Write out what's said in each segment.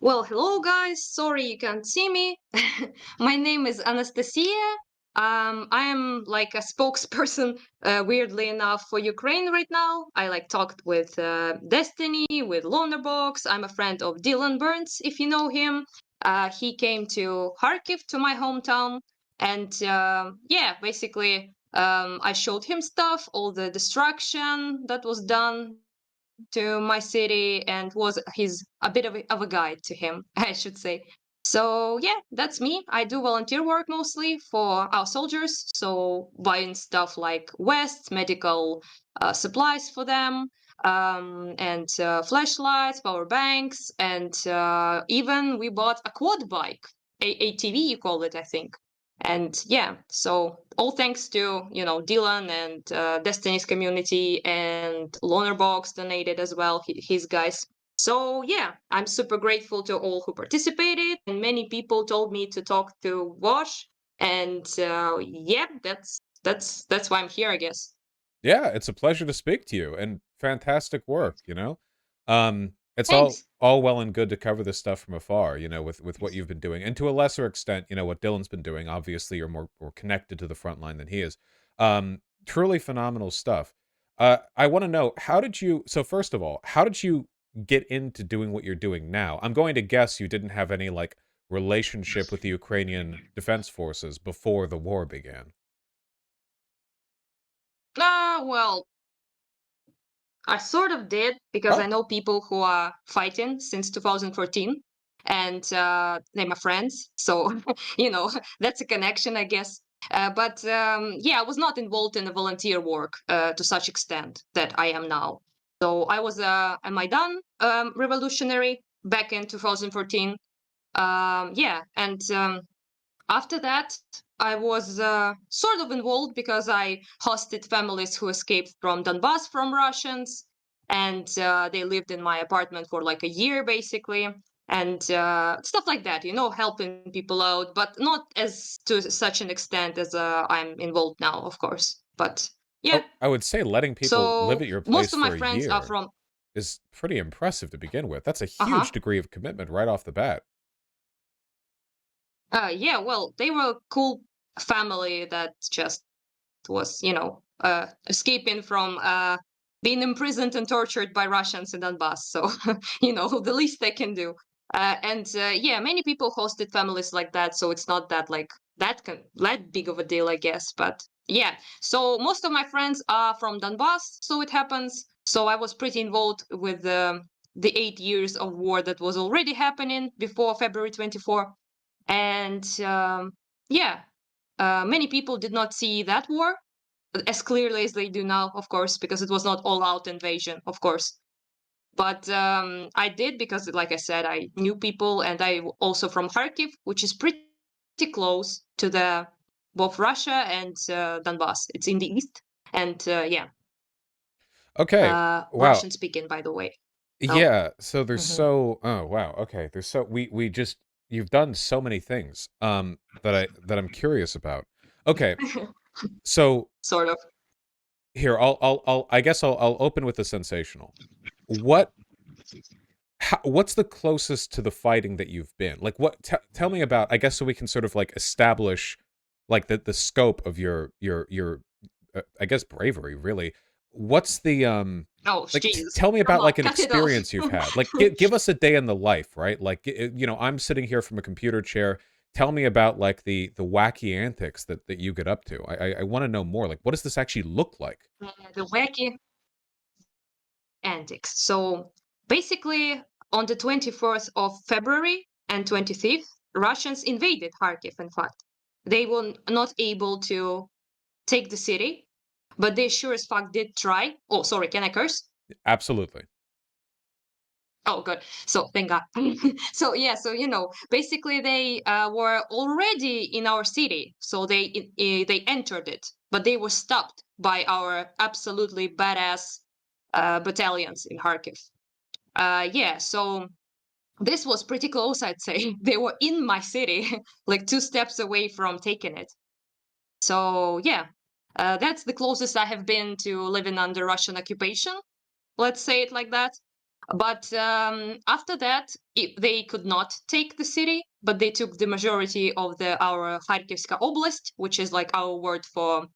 Well, hello guys. Sorry you can't see me. My name is Anastasiya. I am like a spokesperson, weirdly enough, for Ukraine right now. I like talked with Destiny, with Lonerbox. I'm a friend of Dylan Burns, if you know him. He came to Kharkiv, to my hometown, and yeah, basically, I showed him stuff, all the destruction that was done to my city, and was he's a bit of a guide to him, I should say. So yeah, that's me. I do volunteer work mostly for our soldiers, so buying stuff like vests, medical supplies for them, and flashlights, power banks, and even we bought a quad bike, ATV you call it, I think. And yeah, so all thanks to Dylan and Destiny's community, and Lonerbox donated as well, his guys. So yeah, I'm super grateful to all who participated, and many people told me to talk to Vaush, and yeah, that's why I'm here, I guess. Yeah, it's a pleasure to speak to you, and fantastic work. It's all Thanks. all well and good to cover this stuff from afar, with what you've been doing, and to a lesser extent, what Dylan's been doing. Obviously, you're more connected to the front line than he is. Truly phenomenal stuff. I want to know, how did you? So first of all, how did you get into doing what you're doing now? I'm going to guess you didn't have any like relationship with the Ukrainian Defense Forces before the war began. Well, I sort of did, because I Oh, know people who are fighting since 2014, and they're my friends. So, that's a connection, I guess. But yeah, I was not involved in the volunteer work to such extent that I am now. So I was a Maidan revolutionary back in 2014. Yeah, and after that, I was sort of involved because I hosted families who escaped from Donbass from Russians, and they lived in my apartment for like a year, basically, and stuff like that. Helping people out, but not as to such an extent as I'm involved now, of course. But yeah, I would say letting people live so at your most place of my for a friends are year from. is pretty impressive to begin with. That's a Uh huge huh. degree of commitment right off the bat. Yeah, well, they were a cool family that just was, escaping from being imprisoned and tortured by Russians in Donbass. So, the least they can do. And yeah, many people hosted families like that. So it's not that like that big of a deal, I guess. But yeah, so most of my friends are from Donbass. So it happens. So I was pretty involved with the 8 years of war that was already happening before February 24. And yeah, many people did not see that war as clearly as they do now, of course, because it was not all-out invasion, of course. But I did, because, like I said, I knew people, and I also from Kharkiv, which is pretty close to the both Russia and Donbass. It's in the east, and yeah, Okay. Wow. Russian speaking, by the way. Oh. Yeah, so there's Mhm. so oh wow, okay. There's so we just you've done so many things that I'm curious about. Okay. So Sort of. here I guess I'll open with the sensational. What what's the closest to the fighting that you've been? Like what tell me about, I guess, so we can sort of like establish like the scope of your I guess bravery, really. What's the Oh, like jeez. tell me Come about on, like an cut it off. experience you've had. Like give us a day in the life, right? Like I'm sitting here from a computer chair. Tell me about like the wacky antics that you get up to. I want to know more. Like what does this actually look like? The wacky antics. So basically, on the 24th of February and 25th, Russians invaded Kharkiv, in fact. They were not able to take the city, but they sure as fuck did try. Oh, sorry, can I curse? Absolutely. Oh, good. So thank God. So yeah, so basically they were already in our city, so they entered it, but they were stopped by our absolutely badass battalions in Kharkiv. Yeah, so this was pretty close, I'd say. They were in my city, like two steps away from taking it. So yeah. That's the closest I have been to living under Russian occupation. Let's say it like that. But after that, they could not take the city, but they took the majority of our Kharkivska Oblast, which is like our word for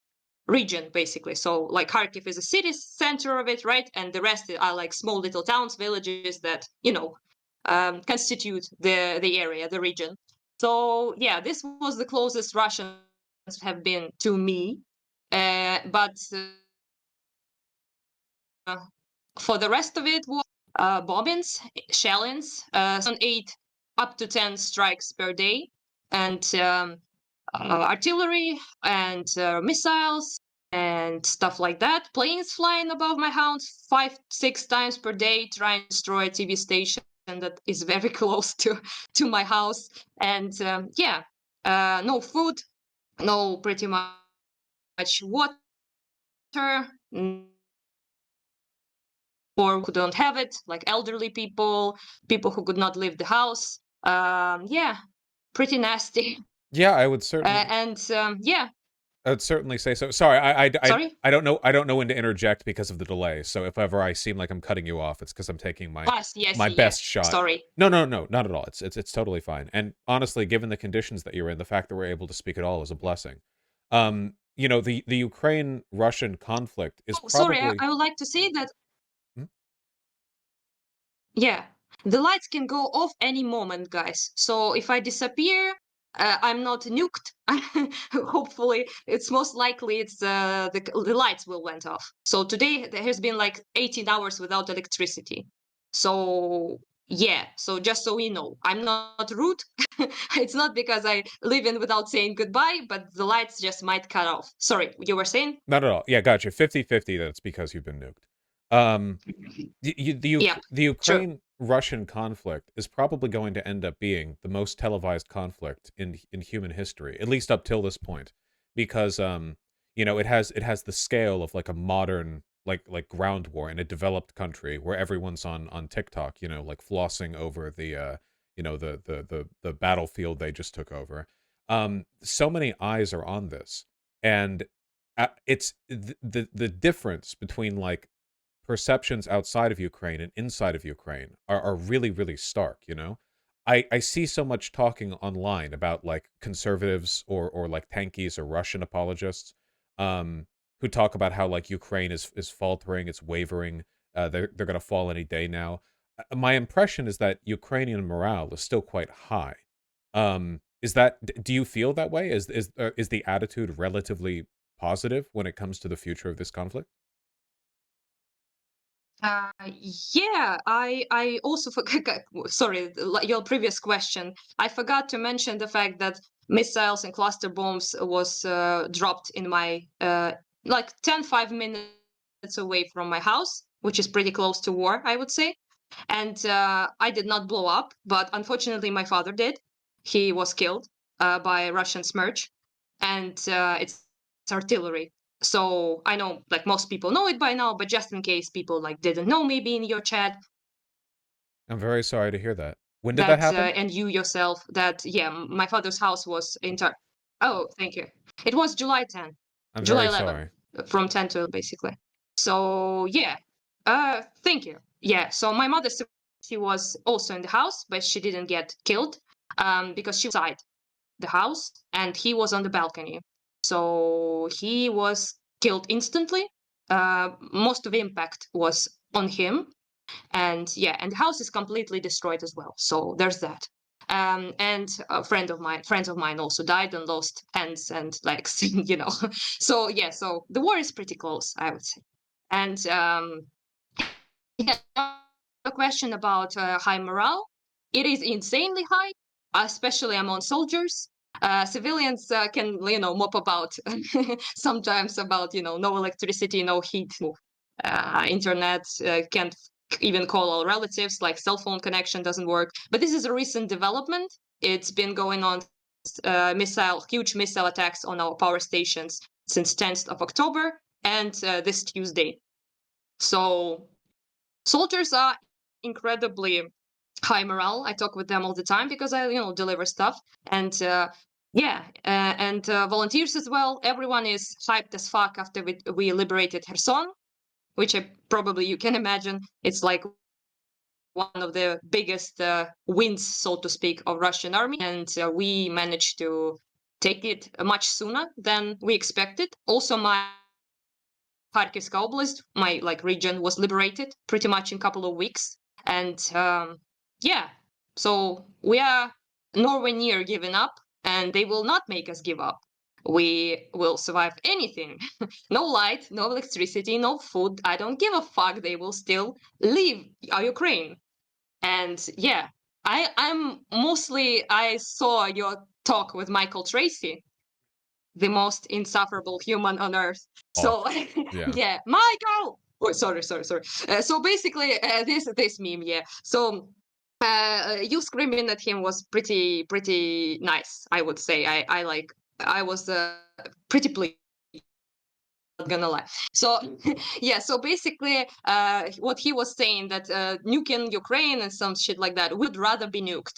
region, basically. So like Kharkiv is a city center of it, right? And the rest are like small little towns, villages that, constitute the area, the region. So yeah, this was the closest Russians have been to me. But for the rest of it was bombings, shellings, some 8 up to 10 strikes per day, and artillery and missiles and stuff like that. Planes flying above my house 5-6 times per day, trying to destroy a TV station that is very close to my house. And no food, no pretty much water, or who don't have it, like elderly people, people who could not leave the house. Yeah, pretty nasty. Yeah, I would certainly And yeah, I would certainly say so. Sorry, sorry. I don't know when to interject because of the delay. So if ever I seem like I'm cutting you off, it's because I'm taking Yes, my yeah. best shot. Sorry. No, not at all. It's totally fine. And honestly, given the conditions that you're in, the fact that we're able to speak at all is a blessing. The Ukraine-Russian conflict is Oh, sorry. probably I would like to say that Hmm? yeah, the lights can go off any moment, guys. So if I disappear, I'm not nuked. Hopefully, it's most likely it's the lights will went off. So today there has been like 18 hours without electricity. So yeah, so just so you know, I'm not rude. It's not because I live in without saying goodbye, but the lights just might cut off. Sorry, you were saying? Not at all. Yeah, gotcha. 50-50 that it's because you've been nuked. Um, Yep, the true. Ukraine-Russian conflict is probably going to end up being the most televised conflict in human history, at least up till this point, because it has the scale of like a modern like ground war in a developed country where everyone's on TikTok, like flossing over the battlefield they just took over. So many eyes are on this, and it's the difference between like perceptions outside of Ukraine and inside of Ukraine are really, really stark. I see so much talking online about like conservatives or like tankies or Russian apologists who talk about how like Ukraine is faltering, it's wavering, they're gonna fall any day now. My impression is that Ukrainian morale is still quite high. Do you feel that way? Is the attitude relatively positive when it comes to the future of this conflict? Uh, yeah, I also forgot. Sorry, your previous question. I forgot to mention the fact that missiles and cluster bombs was dropped in my like 5 minutes away from my house, which is pretty close to war, I would say. And I did not blow up, but unfortunately, my father did. He was killed by a Russian Smerch, and it's artillery. So I know like most people know it by now, but just in case people like didn't know, maybe in your chat I'm very sorry to hear that. When did that that happen? and you yourself that yeah, my father's house was entire. Oh, thank you. It was July 10, I'm July very 11, sorry. from 10 to basically. So yeah, thank you. Yeah, so my mother, she was also in the house, but she didn't get killed because she was inside the house and he was on the balcony. So he was killed instantly. Most of the impact was on him, and yeah, and the house is completely destroyed as well. So there's that. And friends of mine also died and lost hands and legs, So yeah, so the war is pretty close, I would say. And yeah, a question about high morale. It is insanely high, especially among soldiers. Civilians can, mop about sometimes about, no electricity, no heat, internet, can't even call all relatives, like cell phone connection doesn't work. But this is a recent development. It's been going on, huge missile attacks on our power stations since 10th of October and this Tuesday. So soldiers are incredibly high morale. I talk with them all the time because I, deliver stuff. And Yeah, and volunteers as well. Everyone is hyped as fuck after we liberated Kherson, which probably you can imagine. It's like one of the biggest wins, so to speak, of Russian army, and we managed to take it much sooner than we expected. Also, my Kharkivska Oblast, my like region, was liberated pretty much in a couple of weeks, and yeah, so we are nowhere near giving up, and they will not make us give up. We will survive anything. No light, no electricity, no food. I don't give a fuck. They will still leave Ukraine. And yeah, I saw your talk with Michael Tracy, the most insufferable human on earth. So Awful. Yeah. yeah, Michael. Oh, sorry. So basically, this meme, yeah. So you screaming at him was pretty nice, I would say. I was pretty pleased. Not gonna lie. So yeah, so basically, what he was saying that nuking Ukraine and some shit like that would rather be nuked.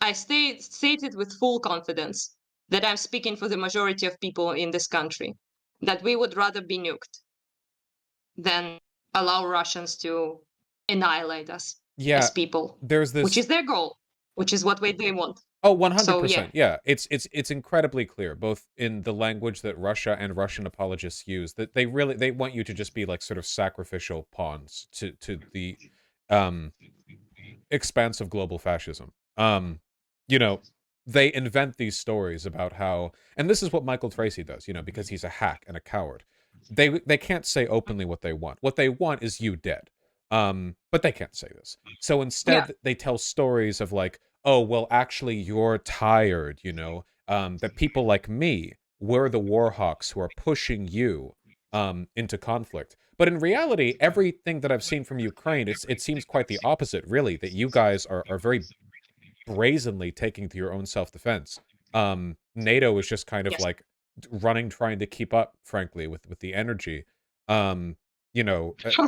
I stated with full confidence that I'm speaking for the majority of people in this country, that we would rather be nuked than allow Russians to annihilate us Yeah. as people, There's which this. is their goal, which is what they want. Oh, So yeah, 100%. Yeah. It's incredibly clear, both in the language that Russia and Russian apologists use, that they want you to just be like sort of sacrificial pawns to the um expanse of global fascism. You know, they invent these stories about how, and this is what Michael Tracy does, because he's a hack and a coward. They can't say openly what they want. What they want is you dead. But they can't say this. So yeah, instead, they tell stories of like, oh, well, actually, you're tired. That people like me, we're the warhawks who are pushing you into conflict. But in reality, everything that I've seen from Ukraine, it seems quite the opposite, really, that you guys are very brazenly taking to your own self-defense. NATO is just kind of yes. like running, trying to keep up, frankly, with the energy. Um, you know, uh,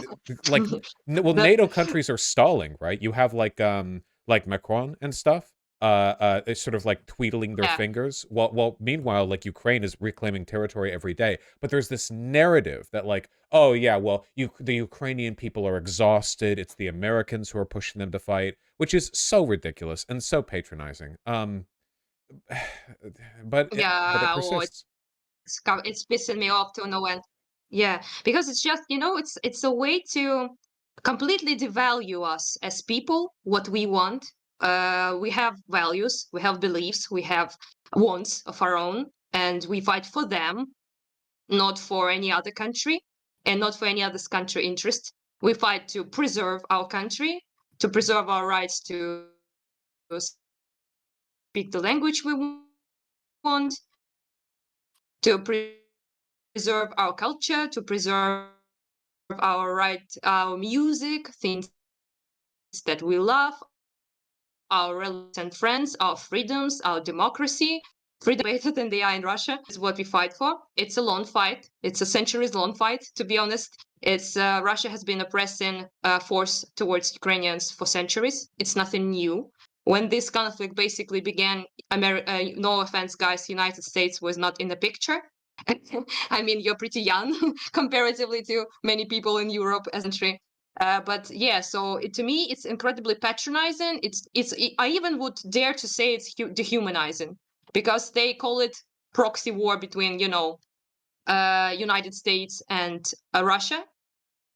like, well, That NATO countries are stalling, right? You have like Macron and stuff. It's sort of like tweedling their yeah. fingers. Well, meanwhile, like Ukraine is reclaiming territory every day. But there's this narrative that like, oh yeah, well, the Ukrainian people are exhausted. It's the Americans who are pushing them to fight, which is so ridiculous and so patronizing. But it Yeah, oh, persists. it's pissing me off to no end. Yeah, because it's just, it's a way to completely devalue us as people, what we want. We have values, we have beliefs, we have wants of our own, and we fight for them, not for any other country, and not for any other country interest. We fight to preserve our country, to preserve our rights to speak the language we want, to preserve our culture, to preserve our music, things that we love, our relatives and friends, our freedoms, our democracy. Freedom better than they are in Russia is what we fight for. It's a long fight. It's a centuries-long fight, to be honest. It's Russia has been oppressing force towards Ukrainians for centuries. It's nothing new. When this conflict basically began, no offense, guys, United States was not in the picture. I mean, you're pretty young comparatively to many people in Europe as a country. But yeah, so to me, it's incredibly patronizing. I even would dare to say it's dehumanizing because they call it proxy war between, United States and Russia,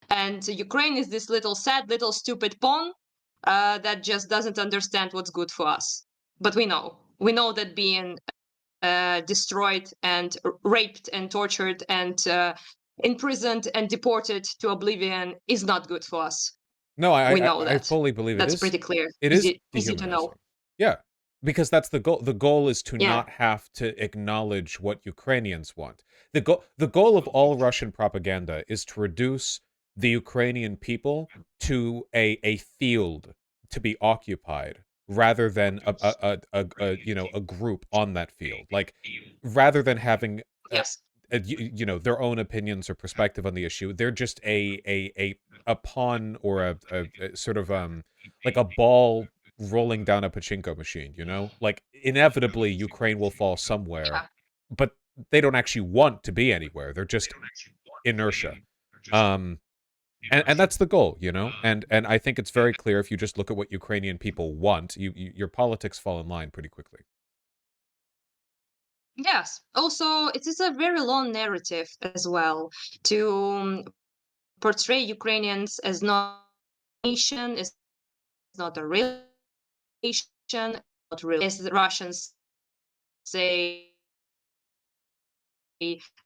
and Ukraine is this little sad, little stupid pawn that just doesn't understand what's good for us. But we know that being destroyed and raped and tortured and imprisoned and deported to oblivion is not good for us. No, We I know I that. fully believe it That's is. pretty clear. It is Easy to know. dehumanizing. Yeah, because that's the goal. The goal is to Yeah. not have to acknowledge what Ukrainians want. The goal of all Russian propaganda is to reduce the Ukrainian people to a field to be occupied rather than a group on that field. Like, rather than having Yes. their own opinions or perspective on the issue, they're just a pawn or a sort of like a ball rolling down a pachinko machine, you know? Like, inevitably, Ukraine will fall somewhere, Yeah. but they don't actually want to be anywhere. They're just inertia. Um, and that's the goal, you know? And I think it's very clear if you just look at what Ukrainian people want, your politics fall in line pretty quickly. Yes. Also, it is a very long narrative as well to portray Ukrainians as not a nation, as not a real nation, not really, as the Russians say,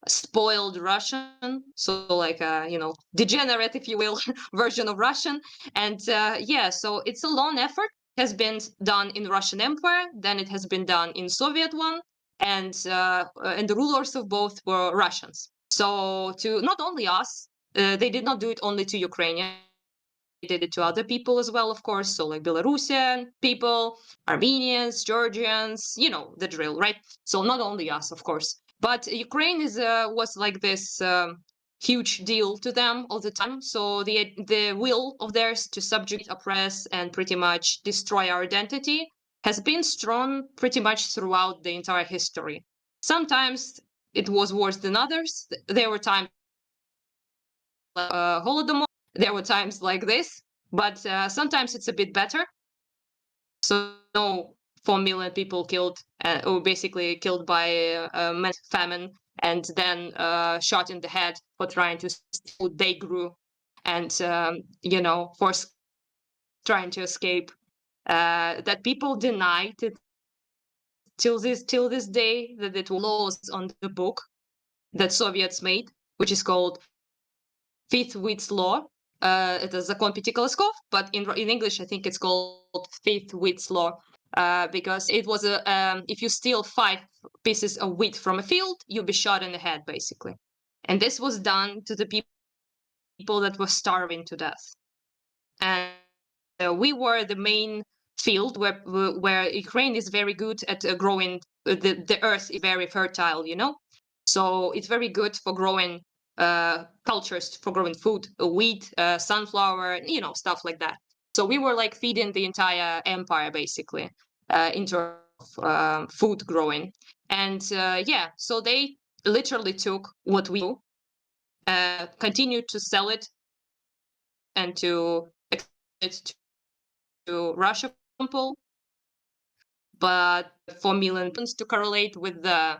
spoiled Russian, so like a degenerate, if you will, version of Russian. And yeah, so it's a long effort. Has been done in Russian Empire, then it has been done in Soviet one, and the rulers of both were Russians. So to not only us, they did not do it only to Ukrainians. They did it to other people as well, of course. So like Belarusian people, Armenians, Georgians, the drill, right? So not only us, of course. But Ukraine was like this huge deal to them all the time. So the will of theirs to subjugate, oppress, and pretty much destroy our identity has been strong pretty much throughout the entire history. Sometimes it was worse than others. There were times like Holodomor. There were times like this, but sometimes it's a bit better. So no 4 million people killed, or basically killed by famine, and then shot in the head for trying to food they grew, and for trying to escape. That people deny till this day that it was laws on the book that Soviets made, which is called Fifth Witt's Law. Это закон пяти колосков, but in English I think it's called Fifth Witt's Law, because it was if you steal 5 pieces of wheat from a field, you'll be shot in the head, basically. And this was done to the people that were starving to death. And we were the main field where Ukraine is very good at growing. The earth is very fertile, so it's very good for growing cultures, for growing food, wheat, sunflower, stuff like that. So we were like feeding the entire empire basically in terms of food growing. And yeah, so they literally took what we do, continued to sell it and to export it to Russia, for example, but 4 million to correlate with the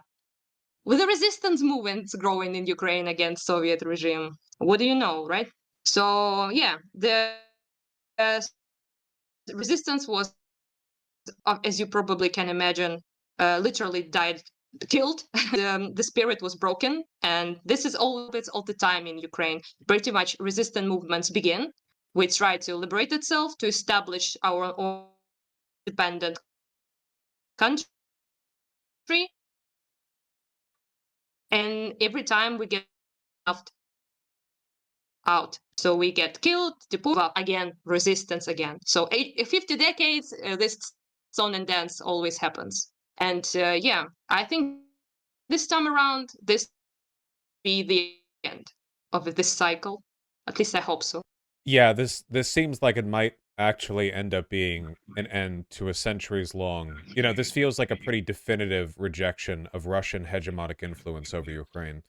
resistance movements growing in Ukraine against Soviet regime. What do you know, right? So yeah, the uh, resistance was, as you probably can imagine, literally died, killed. The spirit was broken, and this is all the time in Ukraine. Pretty much resistant movements begin. We try to liberate itself, to establish our own independent country, and every time we get left out. So we get killed, deported, again, resistance again. So 50 decades, this song and dance always happens. And yeah, I think this time around, this will be the end of this cycle. At least I hope so. Yeah, this seems like it might actually end up being an end to a centuries long. This feels like a pretty definitive rejection of Russian hegemonic influence over Ukraine.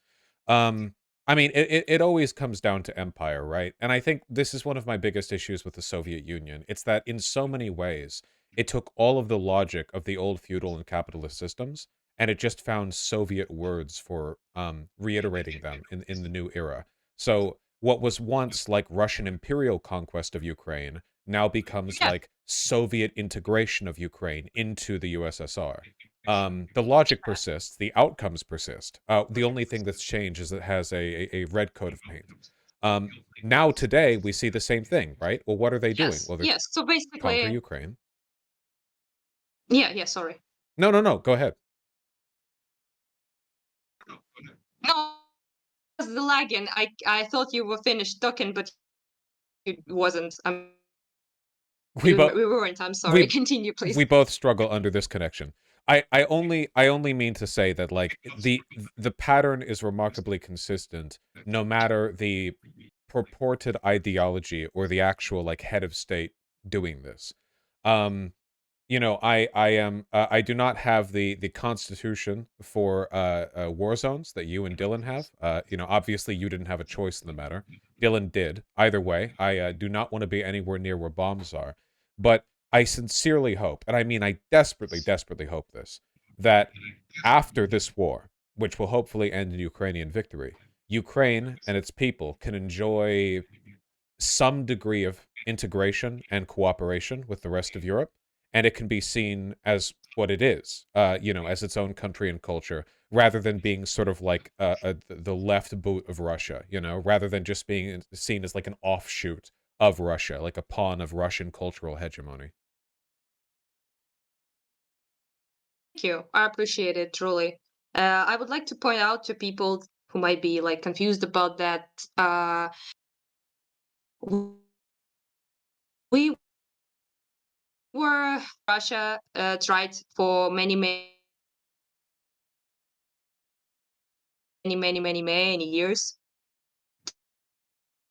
Um, I mean, it always comes down to empire, right? And I think this is one of my biggest issues with the Soviet Union. It's that in so many ways, it took all of the logic of the old feudal and capitalist systems, and it just found Soviet words for reiterating them in the new era. So what was once like Russian imperial conquest of Ukraine now becomes Yeah. like Soviet integration of Ukraine into the USSR. The logic persists, the outcomes persist. The only thing that's changed is it has a red coat of paint. Now, today, we see the same thing, right? Well, what are they doing? Yes. Well, they're Yes. So conquer basically, Ukraine. yeah. Yeah. Sorry. No, no, no. Go ahead. No, it was the lagging. I thought you were finished talking, but it wasn't. We both We weren't. I'm sorry. we Continue, we please. both struggle under this connection. I only mean to say that like the pattern is remarkably consistent no matter the purported ideology or the actual like head of state doing this. I do not have the constitution for war zones that you and Dylan have. Obviously you didn't have a choice in the matter. Dylan did. Either way, I do not want to be anywhere near where bombs are. But I sincerely hope, and I mean I desperately, desperately hope this, that after this war, which will hopefully end in Ukrainian victory, Ukraine and its people can enjoy some degree of integration and cooperation with the rest of Europe, and it can be seen as what it is, as its own country and culture, rather than being sort of like the left boot of Russia, rather than just being seen as like an offshoot of Russia, like a pawn of Russian cultural hegemony. Thank you. I appreciate it truly. I would like to point out to people who might be like confused about that. We were Russia tried for many, many years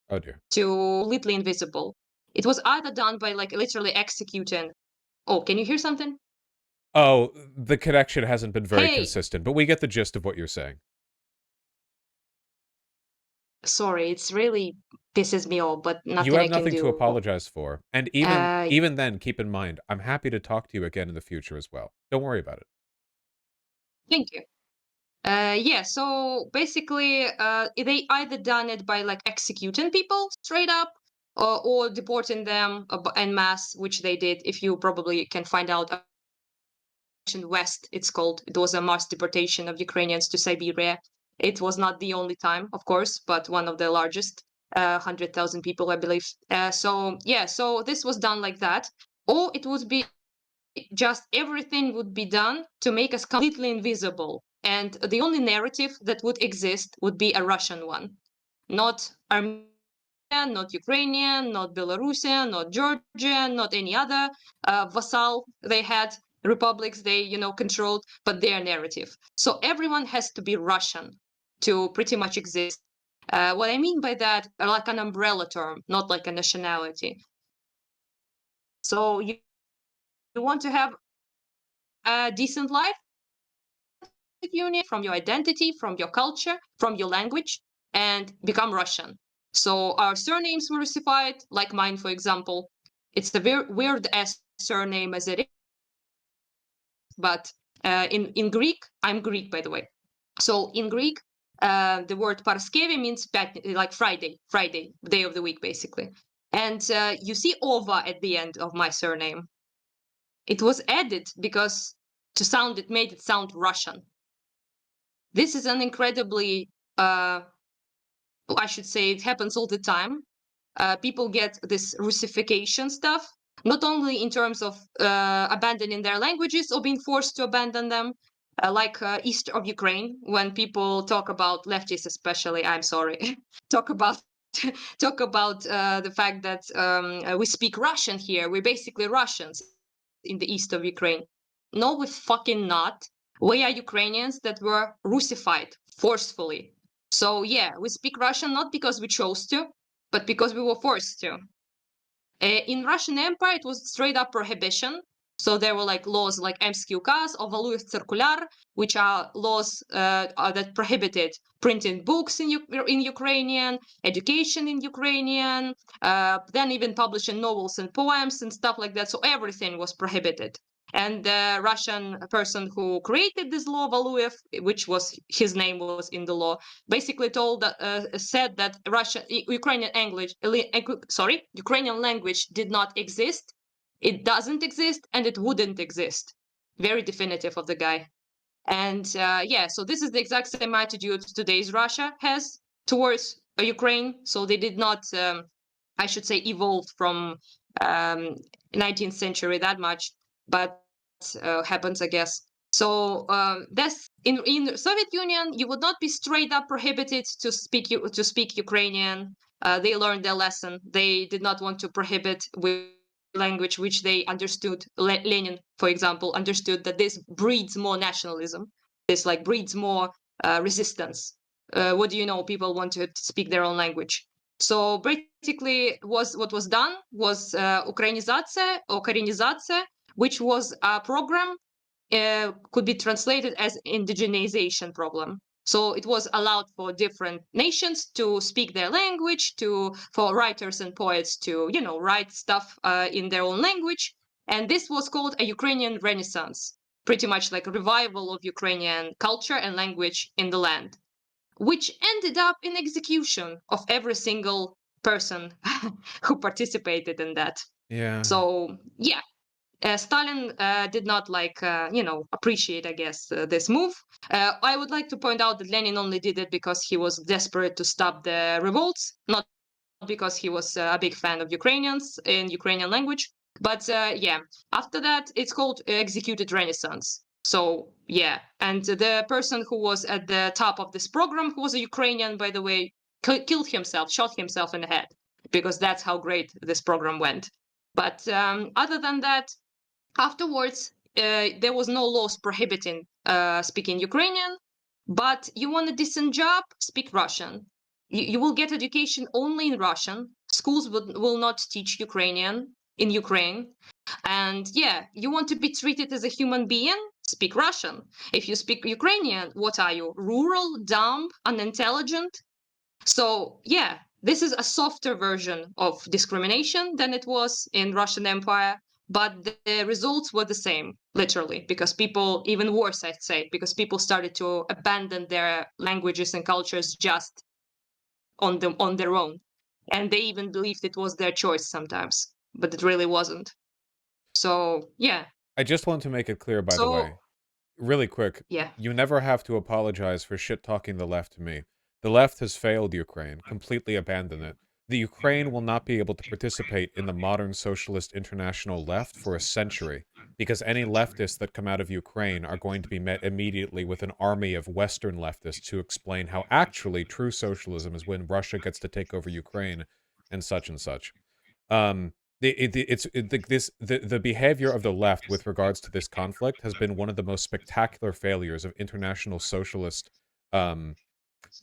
Oh dear. to completely invisible. It was either done by like literally executing. Oh, can you hear something? Oh, the connection hasn't been very Hey, consistent, but we get the gist of what you're saying. sorry, it's really pisses me off, but You nothing have I can nothing to do. apologize for. And even Uh, even then, keep in mind, I'm happy to talk to you again in the future as well. Don't worry about it. Thank you. Yeah, so basically, they either done it by like executing people straight up, or deporting them en masse, which they did. If you probably can find out, West, it's called. It was a mass deportation of Ukrainians to Siberia. It was not the only time, of course, but one of the largest, 100,000 people, I believe. So yeah, so this was done like that, or it would be just everything would be done to make us completely invisible. And the only narrative that would exist would be a Russian one, not Armenian, not Ukrainian, not Belarusian, not Georgian, not any other vassal they had, republics they, controlled, but their narrative. So everyone has to be Russian to pretty much exist. What I mean by that, like an umbrella term, not like a nationality. So you want to have a decent life, union from your identity, from your culture, from your language, and become Russian. So our surnames were Russified, like mine, for example. It's a very weird ass surname as it is, but in Greek, I'm Greek, by the way. So in Greek, the word Paraskevi means like Friday, day of the week, basically. And you see Ova at the end of my surname. It was added because it made it sound Russian. This is an incredibly, I should say, it happens all the time. People get this Russification stuff, not only in terms of abandoning their languages or being forced to abandon them, like east of Ukraine, when people talk about leftists, especially, I'm sorry, talk about the fact that we speak Russian here. We're basically Russians in the east of Ukraine. No, we fucking not. We are Ukrainians that were Russified forcefully. So yeah, we speak Russian not because we chose to, but because we were forced to. In Russian Empire, it was straight up prohibition. So there were like laws like Emsky Ukaz or Valuyev Circular, which are laws that prohibited printing books in Ukrainian, education in Ukrainian, then even publishing novels and poems and stuff like that. So everything was prohibited. And the Russian person who created this law, Valuyev, which was his name was in the law, basically said that Ukrainian language did not exist, it doesn't exist, and it wouldn't exist. Very definitive of the guy. And yeah, so this is the exact same attitude today's Russia has towards Ukraine. So they did not, I should say, evolve from 19th century that much, but happens, I guess. So that's in the Soviet Union, you would not be straight up prohibited to speak Ukrainian. They learned their lesson. They did not want to prohibit with language which they understood. Lenin, for example, understood that this breeds more nationalism. This like breeds more resistance. What do you know? People want to speak their own language. So basically, what was done was Ukrainizatsiya or Korenizatsiya, which was a program could be translated as indigenization problem. So it was allowed for different nations to speak their language, for writers and poets to write stuff in their own language, and this was called a Ukrainian Renaissance, pretty much like a revival of Ukrainian culture and language in the land, which ended up in execution of every single person who participated in that. Yeah. So yeah, Stalin did not appreciate, I guess, this move. I would like to point out that Lenin only did it because he was desperate to stop the revolts, not because he was a big fan of Ukrainians in Ukrainian language. But yeah, after that, it's called executed Renaissance. So yeah, and the person who was at the top of this program, who was a Ukrainian, by the way, killed himself, shot himself in the head, because that's how great this program went. But other than that, afterwards, there was no laws prohibiting speaking Ukrainian, but you want a decent job, speak Russian. You will get education only in Russian. Schools will not teach Ukrainian in Ukraine. And yeah, you want to be treated as a human being, speak Russian. If you speak Ukrainian, what are you? Rural, dumb, unintelligent? So yeah, this is a softer version of discrimination than it was in Russian Empire, but the results were the same, literally, because people, even worse, I'd say, because people started to abandon their languages and cultures just on their own, and they even believed it was their choice sometimes, but it really wasn't. So yeah, I just want to make it clear, by the so way, really quick, yeah. you never have to apologize for shit talking the left to me. The left has failed Ukraine, completely abandoned it. The Ukraine will not be able to participate in the modern socialist international left for a century, because any leftists that come out of Ukraine are going to be met immediately with an army of Western leftists who explain how actually true socialism is when Russia gets to take over Ukraine and such and such. The behavior of the left with regards to this conflict has been one of the most spectacular failures of international socialist um,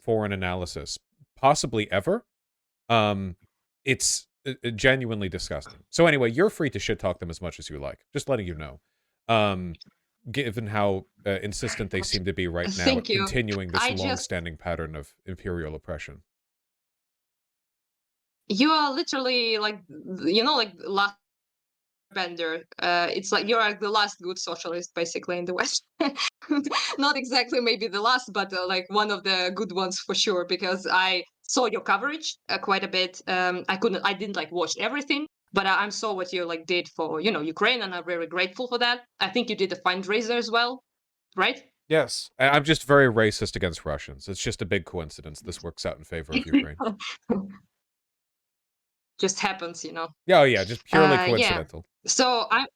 foreign analysis, possibly ever. Um, it's genuinely disgusting. So anyway, you're free to shit talk them as much as you like. Just letting you know. Um, given how insistent they seem to be right now at Thank you. continuing this I just long-standing pattern of imperial oppression. You are literally like like last bender. It's like you're like the last good socialist basically in the West. Not exactly maybe the last, but like one of the good ones for sure, because I saw your coverage quite a bit. I didn't like watch everything, but I saw what you like did for Ukraine, and I'm very grateful for that. I think you did a fundraiser as well, right? Yes, I'm just very racist against Russians. It's just a big coincidence. This works out in favor of Ukraine. Just happens, Yeah, oh yeah, just purely Yeah. coincidental. So I'm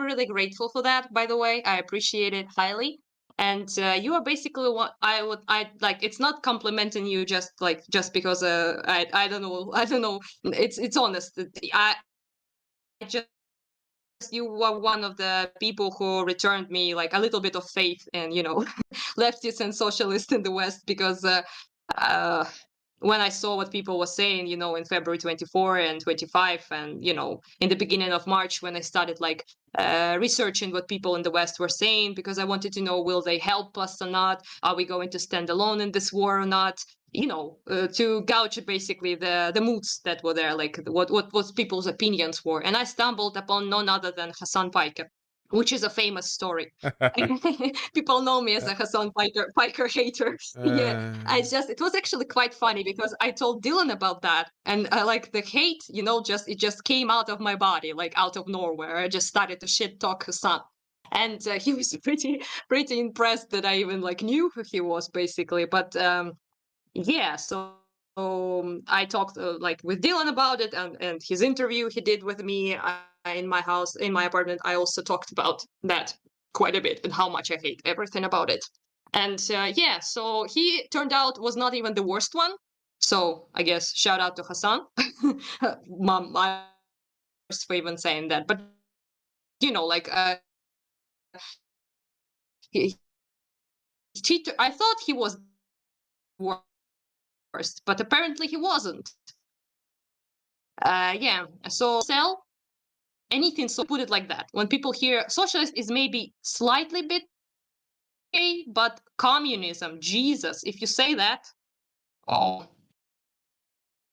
really grateful for that, by the way. I appreciate it highly. And you are basically what I like. It's not complimenting you just because I don't know. I don't know. It's honest. I just you were one of the people who returned me like a little bit of faith in leftists and socialists in the West, because uh, when I saw what people were saying, in February 24 and 25, and in the beginning of March, when I started like researching what people in the West were saying, because I wanted to know, will they help us or not? Are we going to stand alone in this war or not? To gauge basically the moods that were there, like what people's opinions were. And I stumbled upon none other than Hassan Piker, which is a famous story. People know me as a Hassan Piker hater. Yeah, it was actually quite funny because I told Dylan about that, and like the hate, it just came out of my body, like out of nowhere. I just started to shit talk Hassan, and he was pretty impressed that I even like knew who he was basically. But yeah, so I talked like with Dylan about it, and his interview he did with me in my house, in my apartment. I also talked about that quite a bit and how much I hate everything about it. And yeah, so he turned out was not even the worst one. So I guess shout out to Hassan, mom, my for even saying that. But like he, I thought he was worst first, but apparently he wasn't. Yeah, so sell anything, so put it like that. When people hear socialist is maybe slightly bit okay, but communism, Jesus, if you say that, oh,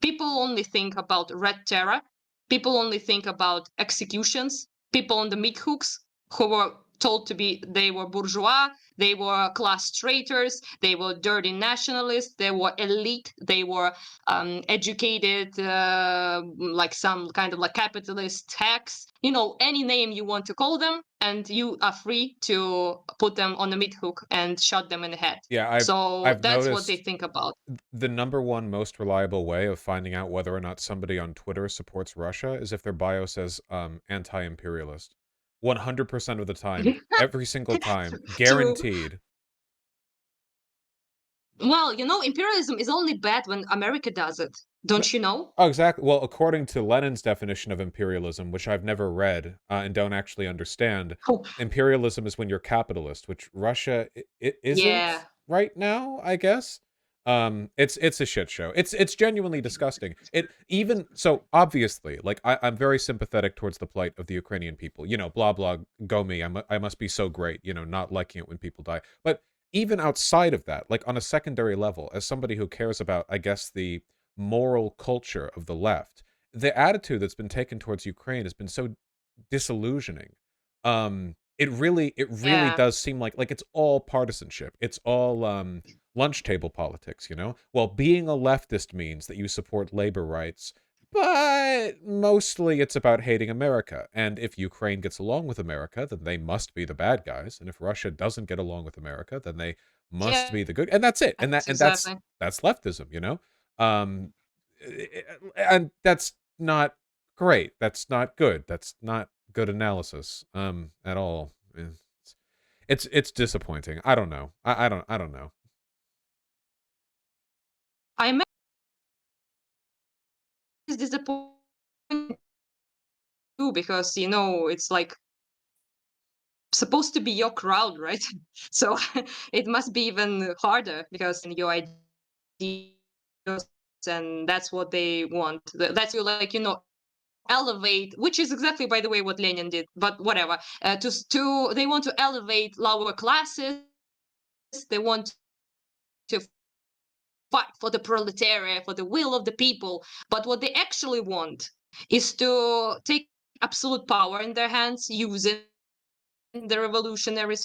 people only think about red terror. People only think about executions. People on the meat hooks who were told to be, they were bourgeois, they were class traitors, they were dirty nationalists, they were elite, they were educated, like some kind of like capitalist hacks, you know, any name you want to call them, and you are free to put them on the meat hook and shot them in the head. Yeah, So I've that's what they noticed think about. the number one most reliable way of finding out whether or not somebody on Twitter supports Russia is if their bio says anti-imperialist. 100% of the time, every single time, To guaranteed. Well, you know, imperialism is only bad when America does it. No- Don't you know? Oh, exactly. Well, according to Lenin's definition of imperialism, which I've never read and don't actually understand, Oh, imperialism is when you're capitalist, which Russia it yeah. isn't right now, I guess. It's a shit show. It's genuinely disgusting. It even so obviously, like I'm very sympathetic towards the plight of the Ukrainian people. You know, blah blah, go me. I must be so great. You know, not liking it when people die. But even outside of that, like on a secondary level, as somebody who cares about, I guess, the moral culture of the left, the attitude that's been taken towards Ukraine has been so disillusioning. It really Yeah. does seem like it's all partisanship. It's all lunch table politics, you know? Well, being a leftist means that you support labor rights, but mostly it's about hating America. And if Ukraine gets along with America, then they must be the bad guys. And if Russia doesn't get along with America, then they must Yeah. be the good. And that's it. And Exactly. that's leftism, you know? Um and that's not great. That's not good. That's not good analysis at all. It's disappointing. I don't know. I don't know. I imagine it's disappointing too because, you know, it's like supposed to be your crowd, right? So it must be even harder because in your ideas, and that's what they want. That's you, like, you know, elevate, which is exactly, by the way, what Lenin did, but whatever. To they want to elevate lower classes. They want to fight for the proletariat, for the will of the people. But what they actually want is to take absolute power in their hands using the revolutionary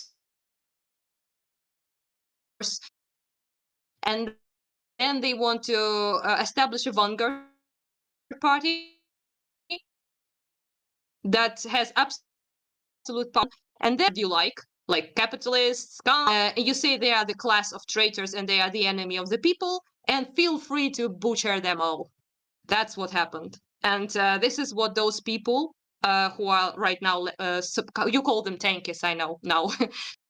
source. And then they want to establish a vanguard party that has absolute power. And then you like capitalists, you say they are the class of traitors and they are the enemy of the people, and feel free to butcher them all. That's what happened. And this is what those people who are right now, you call them tankists, I know now.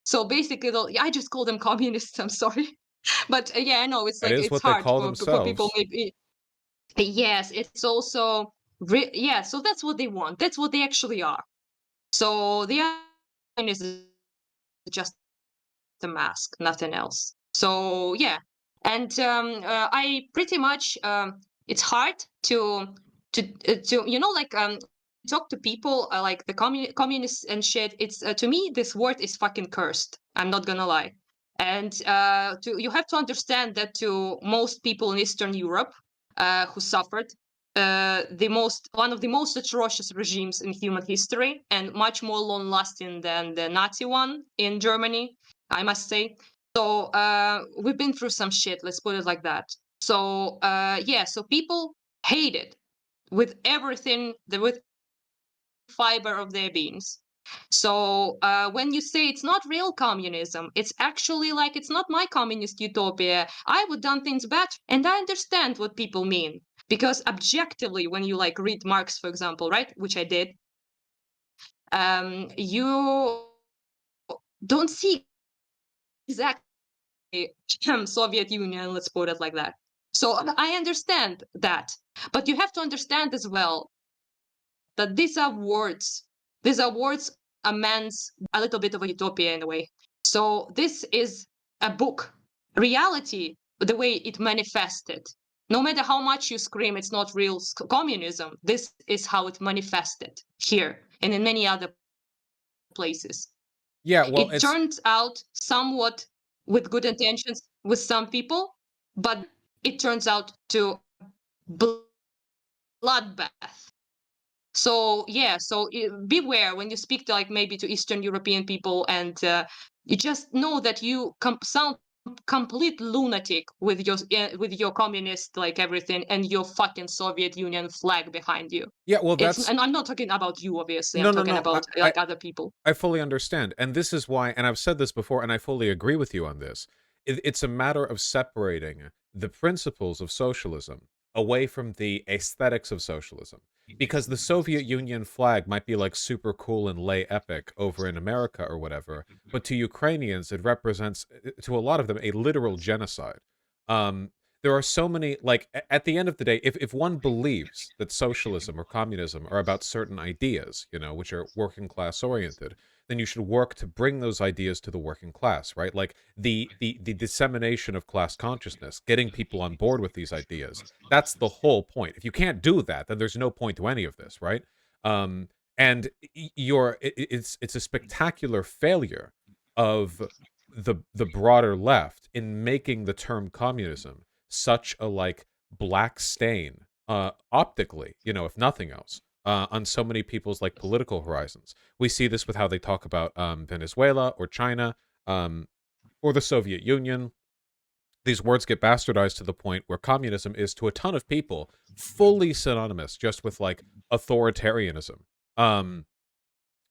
So basically, I just call them communists. I'm sorry, but yeah, I know it's That like is it's what they hard call for people. themselves. Maybe yes, it's also yeah. So that's what they want. That's what they actually are. So the communist is just a mask, nothing else. So yeah, and I pretty much it's hard to you know, like talk to people like the communists and shit. It's to me this word is fucking cursed. I'm not gonna lie. And you have to understand that to most people in Eastern Europe who suffered the most one of the most atrocious regimes in human history, and much more long lasting than the Nazi one in Germany, I must say. So we've been through some shit, let's put it like that. So yeah, so people hate it with everything, with fiber of their beings. So when you say it's not real communism, it's actually like it's not my communist utopia. I would done things better, and I understand what people mean because objectively, when you like read Marx, for example, right, which I did, you don't see exactly Soviet Union, let's put it like that. So I understand that, but you have to understand as well that these are words. These are words a man's a little bit of a utopia in a way. So this is a book. Reality, the way it manifested, No matter how much you scream, it's not real communism. This is how it manifested here and in many other places. Yeah, well, It it's turns out somewhat with good intentions with some people, but it turns out to bloodbath. So yeah, so beware when you speak to like maybe to Eastern European people, and you just know that you sound complete lunatic with your communist like everything and your fucking Soviet Union flag behind you. yeah, well, It's, that's and I'm not talking about you, obviously. I'm no, no, talking no. about like other people. I fully understand. And this is why, and I've said this before, and I fully agree with you on this. It's a matter of separating the principles of socialism away from the aesthetics of socialism. Because the Soviet Union flag might be like super cool and lay epic over in America or whatever, but to Ukrainians, it represents, to a lot of them, a literal genocide. Um, there are so many, like, at the end of the day, if one believes that socialism or communism are about certain ideas, which are working class oriented, then you should work to bring those ideas to the working class, right? Like the dissemination of class consciousness, getting people on board with these ideas. That's the whole point. If you can't do that, then there's no point to any of this, right? Um, and it's a spectacular failure of the broader left in making the term communism such a like black stain optically, if nothing else, on so many people's like political horizons. We see this with how they talk about Venezuela or China, or the Soviet Union. These words get bastardized to the point where communism is to a ton of people fully synonymous just with like authoritarianism,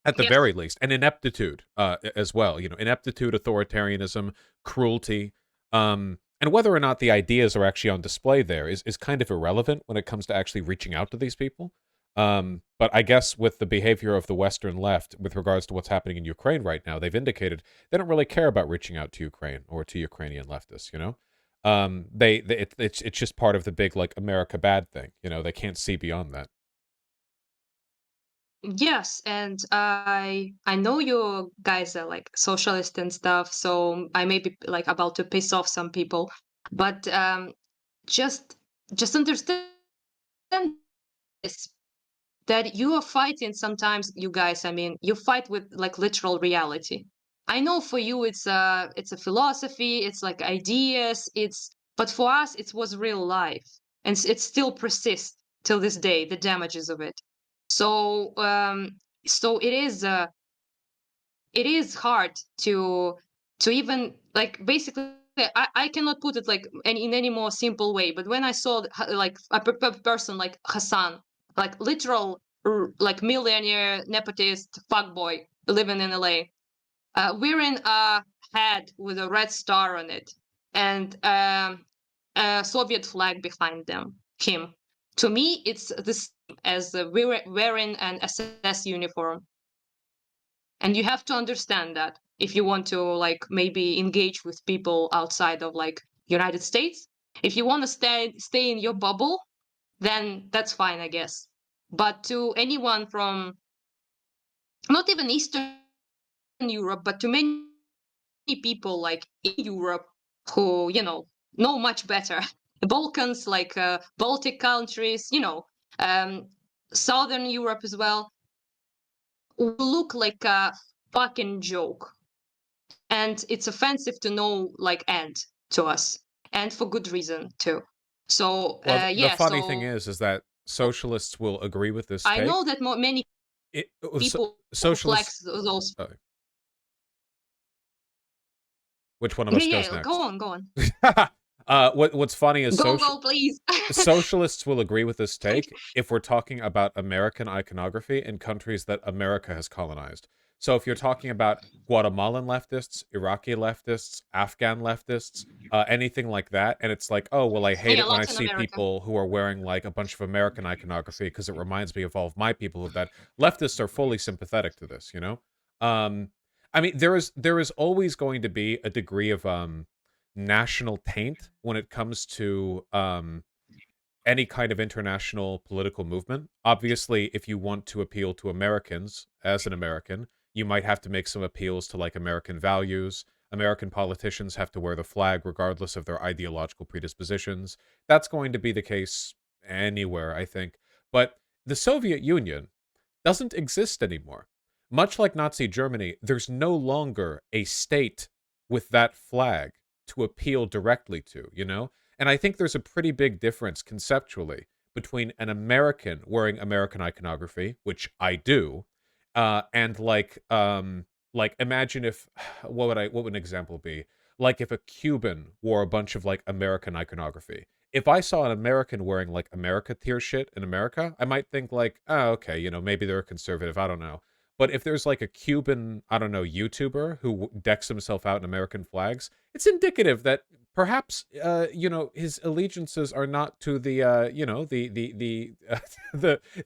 at the Yes. very least, and ineptitude as well. Ineptitude, authoritarianism, cruelty, and whether or not the ideas are actually on display there is kind of irrelevant when it comes to actually reaching out to these people. But I guess with the behavior of the Western left with regards to what's happening in Ukraine right now, they've indicated they don't really care about reaching out to Ukraine or to Ukrainian leftists. It's just part of the big like America bad thing. They can't see beyond that. Yes, and I know you guys are like socialist and stuff, so I may be like about to piss off some people, but just just understand this, that you are fighting sometimes, you guys, I mean, you fight with like literal reality. I know for you it's a philosophy, it's like ideas, but for us it was real life, and it still persists till this day, the damages of it. So so it is hard to even like basically I cannot put it like in any more simple way, but when I saw like a person like Hassan, like literal like millionaire nepotist fuckboy living in LA, wearing a hat with a red star on it and a Soviet flag behind him. To me, it's the same as wearing an SS uniform, and you have to understand that if you want to like maybe engage with people outside of like United States. If you want to stay in your bubble, then that's fine, I guess. But to anyone from not even Eastern Europe, but to many people like in Europe who know much better, the Balkans, like Baltic countries, um, Southern Europe as well, will look like a fucking joke, and it's offensive to no like end to us, and for good reason too. So Well, the yeah, funny thing so is that socialists will agree with this I know take. that many So, people socialists. flex those. Uh, which one of Yeah, us goes yeah, go next? on, go on. What's funny is Go, please. socialists will agree with this take if we're talking about American iconography in countries that America has colonized. So if you're talking about Guatemalan leftists, Iraqi leftists, Afghan leftists, anything like that, and it's like, oh, well, I hate Yeah, it when I Latin see America. people who are wearing like a bunch of American iconography because it reminds me of all of my people of that. Leftists are fully sympathetic to this. Um, I mean, there is always going to be a degree of national taint when it comes to any kind of international political movement. Obviously, if you want to appeal to Americans as an American, you might have to make some appeals to like American values, American politicians have to wear the flag regardless of their ideological predispositions. That's going to be the case anywhere, I think. But the Soviet Union doesn't exist anymore. Much like Nazi Germany, there's no longer a state with that flag to appeal directly to, you know? And I think there's a pretty big difference conceptually between an American wearing American iconography, which I do, and like imagine if what would an example be? Like if a Cuban wore a bunch of like American iconography. If I saw an American wearing like America tier shit in America, I might think like, oh, okay, you know, maybe they're a conservative. I don't know. But if there's like a Cuban, I don't know, YouTuber who decks himself out in American flags, it's indicative that perhaps, you know, his allegiances are not to the, you know, the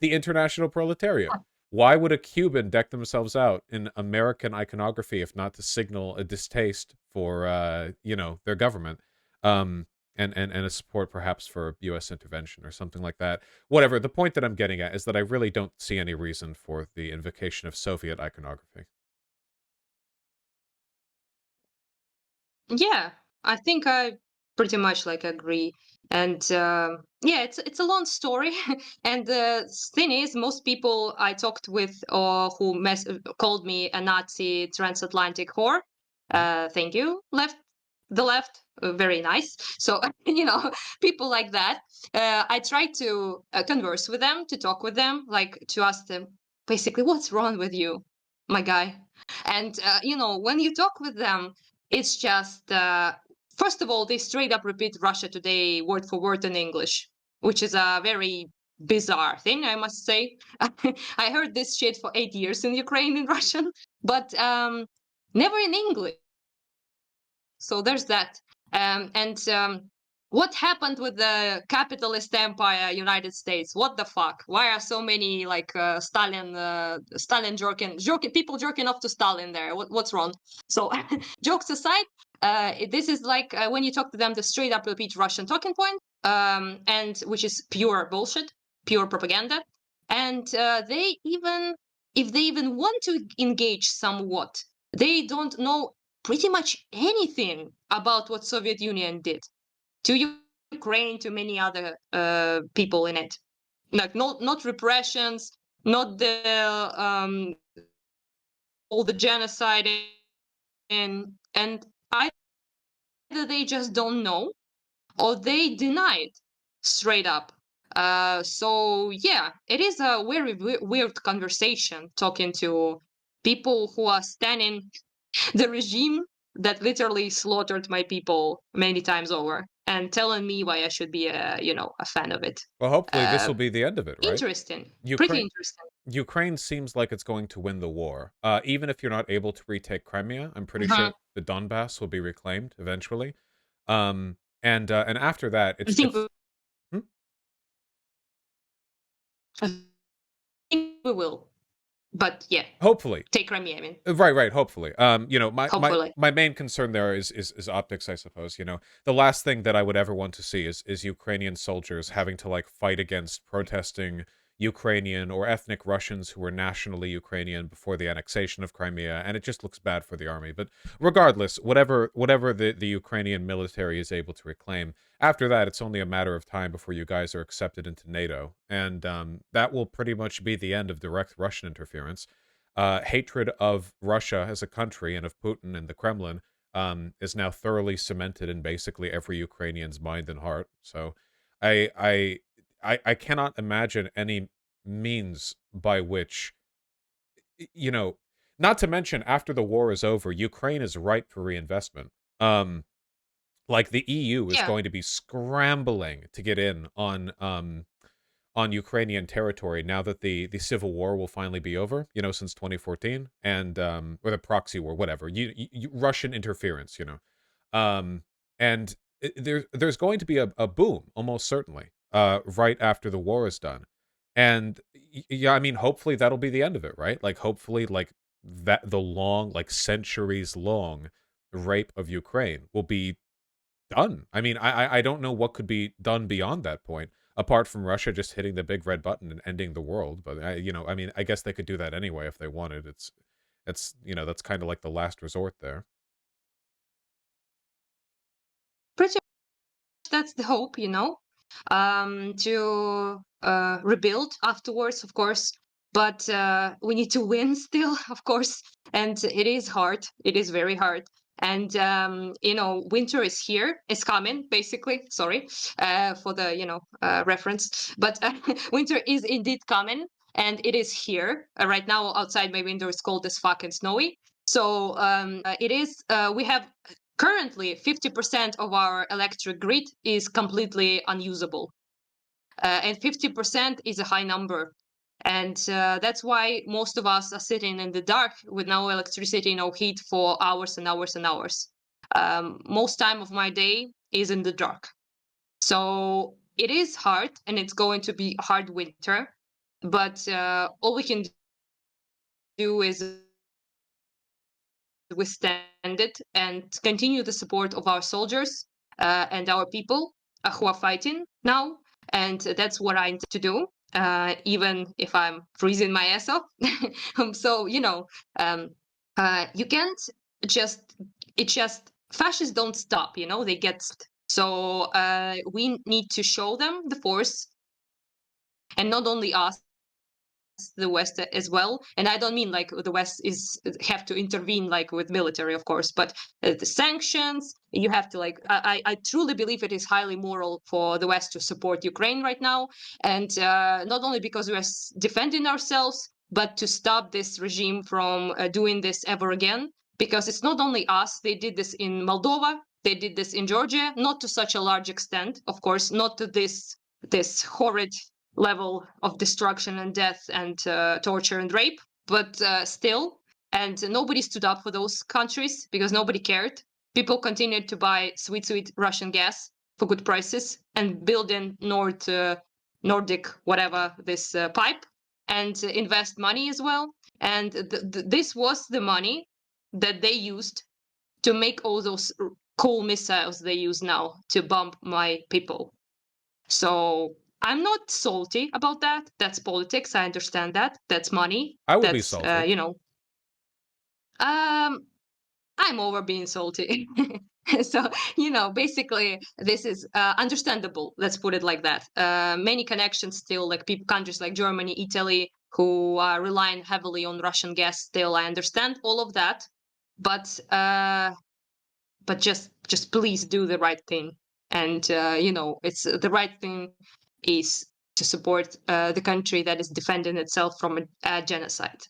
international proletariat. Why would a Cuban deck themselves out in American iconography if not to signal a distaste for, you know, their government? Um, and a support perhaps for U.S. intervention or something like that. Whatever. The point that I'm getting at is that I really don't see any reason for the invocation of Soviet iconography. Yeah, I think I pretty much like agree. And yeah, it's a long story. And the thing is, most people I talked with who called me a Nazi transatlantic whore. Mhm. Thank you, the left. Very nice. So you know, people like that. I try to converse with them, to talk with them, like to ask them basically what's wrong with you, my guy. And you know, when you talk with them, it's just, first of all, they straight up repeat Russia Today word for word in English, which is a very bizarre thing, I must say. I heard this shit for 8 years in Ukraine in Russian, but never in English. So there's that. And what happened with the capitalist empire, United States? What the fuck? Why are so many like Stalin jerking people jerking off to Stalin there? What's wrong? So jokes aside, this is like when you talk to them, the straight up repeat Russian talking point, and which is pure bullshit, pure propaganda. And they even, if they even want to engage somewhat, they don't know pretty much anything about what Soviet Union did to Ukraine, to many other people in it. Like not repressions, not the all the genocide, and either they just don't know or they deny it straight up. So yeah, it is a very weird conversation talking to people who are standing the regime that literally slaughtered my people many times over and telling me why I should be a fan of it. Well, hopefully this Uh, will be the end of it, right? Interesting, pretty Ukraine interesting. Ukraine seems like it's going to win the war. Even if you're not able to retake Crimea, I'm pretty Uh-huh. sure the Donbass will be reclaimed eventually. And after that, I think it's hmm? I think we will, but yeah, Hopefully. take Crimea. I mean, Right, hopefully. You know, hopefully. my main concern there is optics, I suppose. You know, the last thing that I would ever want to see is Ukrainian soldiers having to like fight against protesting Ukrainian or ethnic Russians who were nationally Ukrainian before the annexation of Crimea, and it just looks bad for the army. But regardless, whatever the Ukrainian military is able to reclaim, after that, it's only a matter of time before you guys are accepted into NATO, and that will pretty much be the end of direct Russian interference. Hatred of Russia as a country and of Putin and the Kremlin is now thoroughly cemented in basically every Ukrainian's mind and heart. So I I I cannot imagine any means by which you know, not to mention after the war is over, Ukraine is ripe for reinvestment. Like the EU is Yeah, going to be scrambling to get in on Ukrainian territory now that the civil war will finally be over, you know, since 2014 and or the proxy war, whatever. Russian interference, you know. And there's going to be a boom almost certainly right after the war is done. And yeah, I mean hopefully that'll be the end of it, right? Like hopefully like that the long like centuries long rape of Ukraine will be done. I mean, I don't know what could be done beyond that point, apart from Russia just hitting the big red button and ending the world. But you know, I mean, I guess they could do that anyway if they wanted. It's you know, that's kind of like the last resort there. that's the hope, to rebuild afterwards, of course. But we need to win still, of course. And it is hard. It is very hard. And winter is here. It's coming, basically. Sorry for the reference, but winter is indeed coming, and it is here right now. Outside my window is cold as fuck and snowy. So it is. We have currently 50% of our electric grid is completely unusable, and 50% is a high number. And that's why most of us are sitting in the dark with no electricity, no heat for hours and hours and hours. Most time of my day is in the dark. So it is hard, and it's going to be a hard winter. But all we can do is withstand it and continue the support of our soldiers and our people who are fighting now. And that's what I intend to do, even if I'm freezing my ass off. So, you can't just, fascists don't stop, they get. So we need to show them the force, and not only us, the West as well. And I don't mean like the West is have to intervene like with military, of course, but the sanctions. You have to I truly believe it is highly moral for the West to support Ukraine right now, and not only because we are defending ourselves, but to stop this regime from doing this ever again. Because it's not only us; they did this in Moldova, they did this in Georgia, not to such a large extent, of course, not to this horrid level of destruction and death and torture and rape, but still. And nobody stood up for those countries because nobody cared. People continued to buy sweet, sweet Russian gas for good prices and build in Nordic, whatever, this pipe, and invest money as well. And this was the money that they used to make all those cool missiles they use now to bomb my people. So I'm not salty about that. That's politics. I understand that. That's money. I would be That's salty. I'm over being salty. So basically, this is understandable. Let's put it like that. Many connections still, like people, countries like Germany, Italy, who are relying heavily on Russian gas. Still, I understand all of that, but just please do the right thing. And it's the right thing is to support the country that is defending itself from a genocide.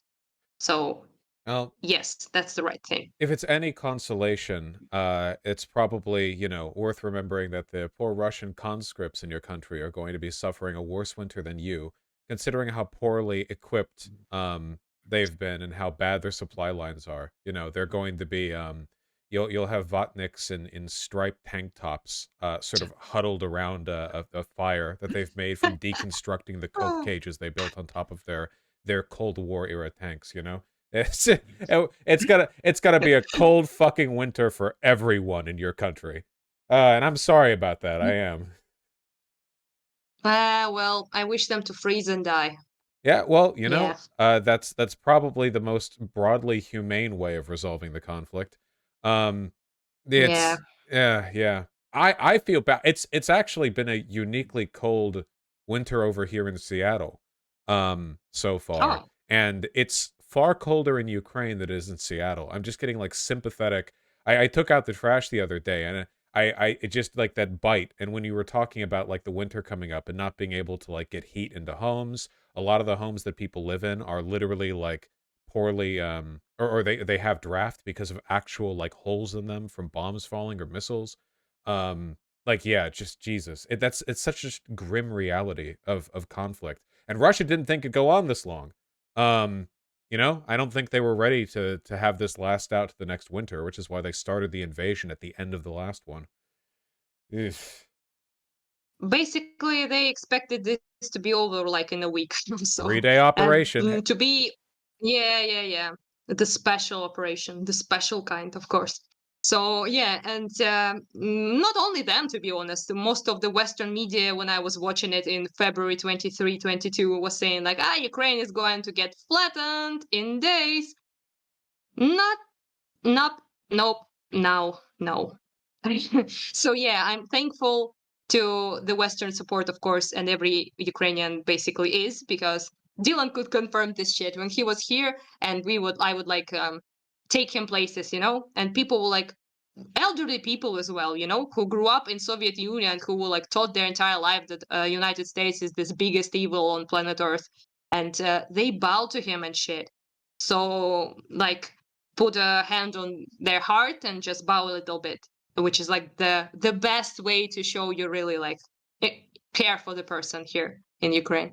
So Well, yes, that's the right thing. if it's any consolation, it's probably, worth remembering that the poor Russian conscripts in your country are going to be suffering a worse winter than you, considering how poorly equipped they've been and how bad their supply lines are. They're going to be you'll have Vatniks in striped tank tops, sort of huddled around a fire that they've made from deconstructing the coke cages they built on top of their Cold War era tanks. It's gotta be a cold fucking winter for everyone in your country, and I'm sorry about that. I am. Well, I wish them to freeze and die. Yeah, well, Yeah. that's probably the most broadly humane way of resolving the conflict. Um, Yeah. it's yeah. I feel bad. It's actually been a uniquely cold winter over here in Seattle, so far, Oh. and it's far colder in Ukraine than it is in Seattle. I'm just getting like sympathetic. I took out the trash the other day, and it just like that bite. And when you were talking about like the winter coming up and not being able to like get heat into homes, a lot of the homes that people live in are literally like poorly or they have draft because of actual like holes in them from bombs falling or missiles. Like yeah, just Jesus. It's such a grim reality of conflict. And Russia didn't think it'd go on this long. Um I don't think they were ready to have this last out to the next winter, which is why they started the invasion at the end of the last one. Ugh. Basically, they expected this to be over like in a week. So, 3-day and operation. to be, yeah, the special operation, the special kind, of course. So yeah, and not only them, to be honest. Most of the Western media, when I was watching it in February 23, 22, was saying like, Ukraine is going to get flattened in days. Not, not, nope, no. So yeah, I'm thankful to the Western support, of course, and every Ukrainian basically is, because Dylan could confirm this shit when he was here, and I would like take him places, and people will like elderly people as well, who grew up in Soviet Union, who were like taught their entire life that United States is this biggest evil on planet Earth, and they bow to him and shit. So like put a hand on their heart and just bow a little bit, which is like the best way to show you really like care for the person here in Ukraine.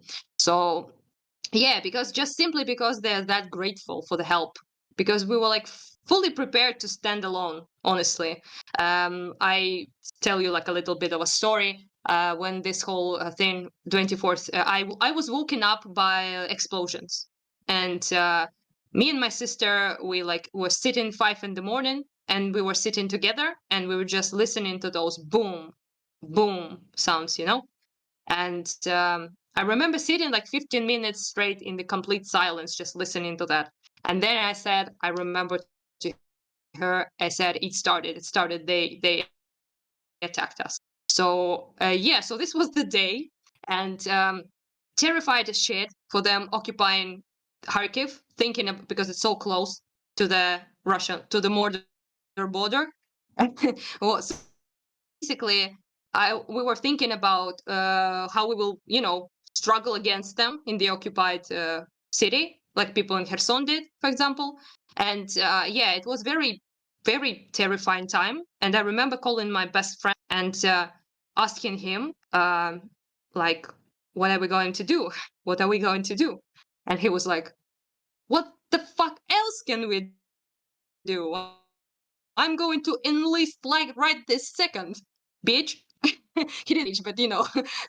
So yeah, because just simply because they're that grateful for the help, because we were like fully prepared to stand alone, honestly. I tell you like a little bit of a story. When this whole thing 24th, I was woken up by explosions, and me and my sister, we like were sitting 5 in the morning, and we were sitting together, and we were just listening to those boom boom sounds, and I remember sitting like 15 minutes straight in the complete silence, just listening to that. And then I remember to her, I said, it started. They attacked us. So yeah, so this was the day, and terrified as shit for them occupying Kharkiv, thinking of, because it's so close to the Mordor border. Well, so basically, we were thinking about how we will, struggle against them in the occupied city, like people in Kherson did, for example. And yeah, it was very, very terrifying time. And I remember calling my best friend and asking him, like, what are we going to do? What are we going to do? And he was like, what the fuck else can we do? I'm going to enlist like right this second, bitch. He didn't, but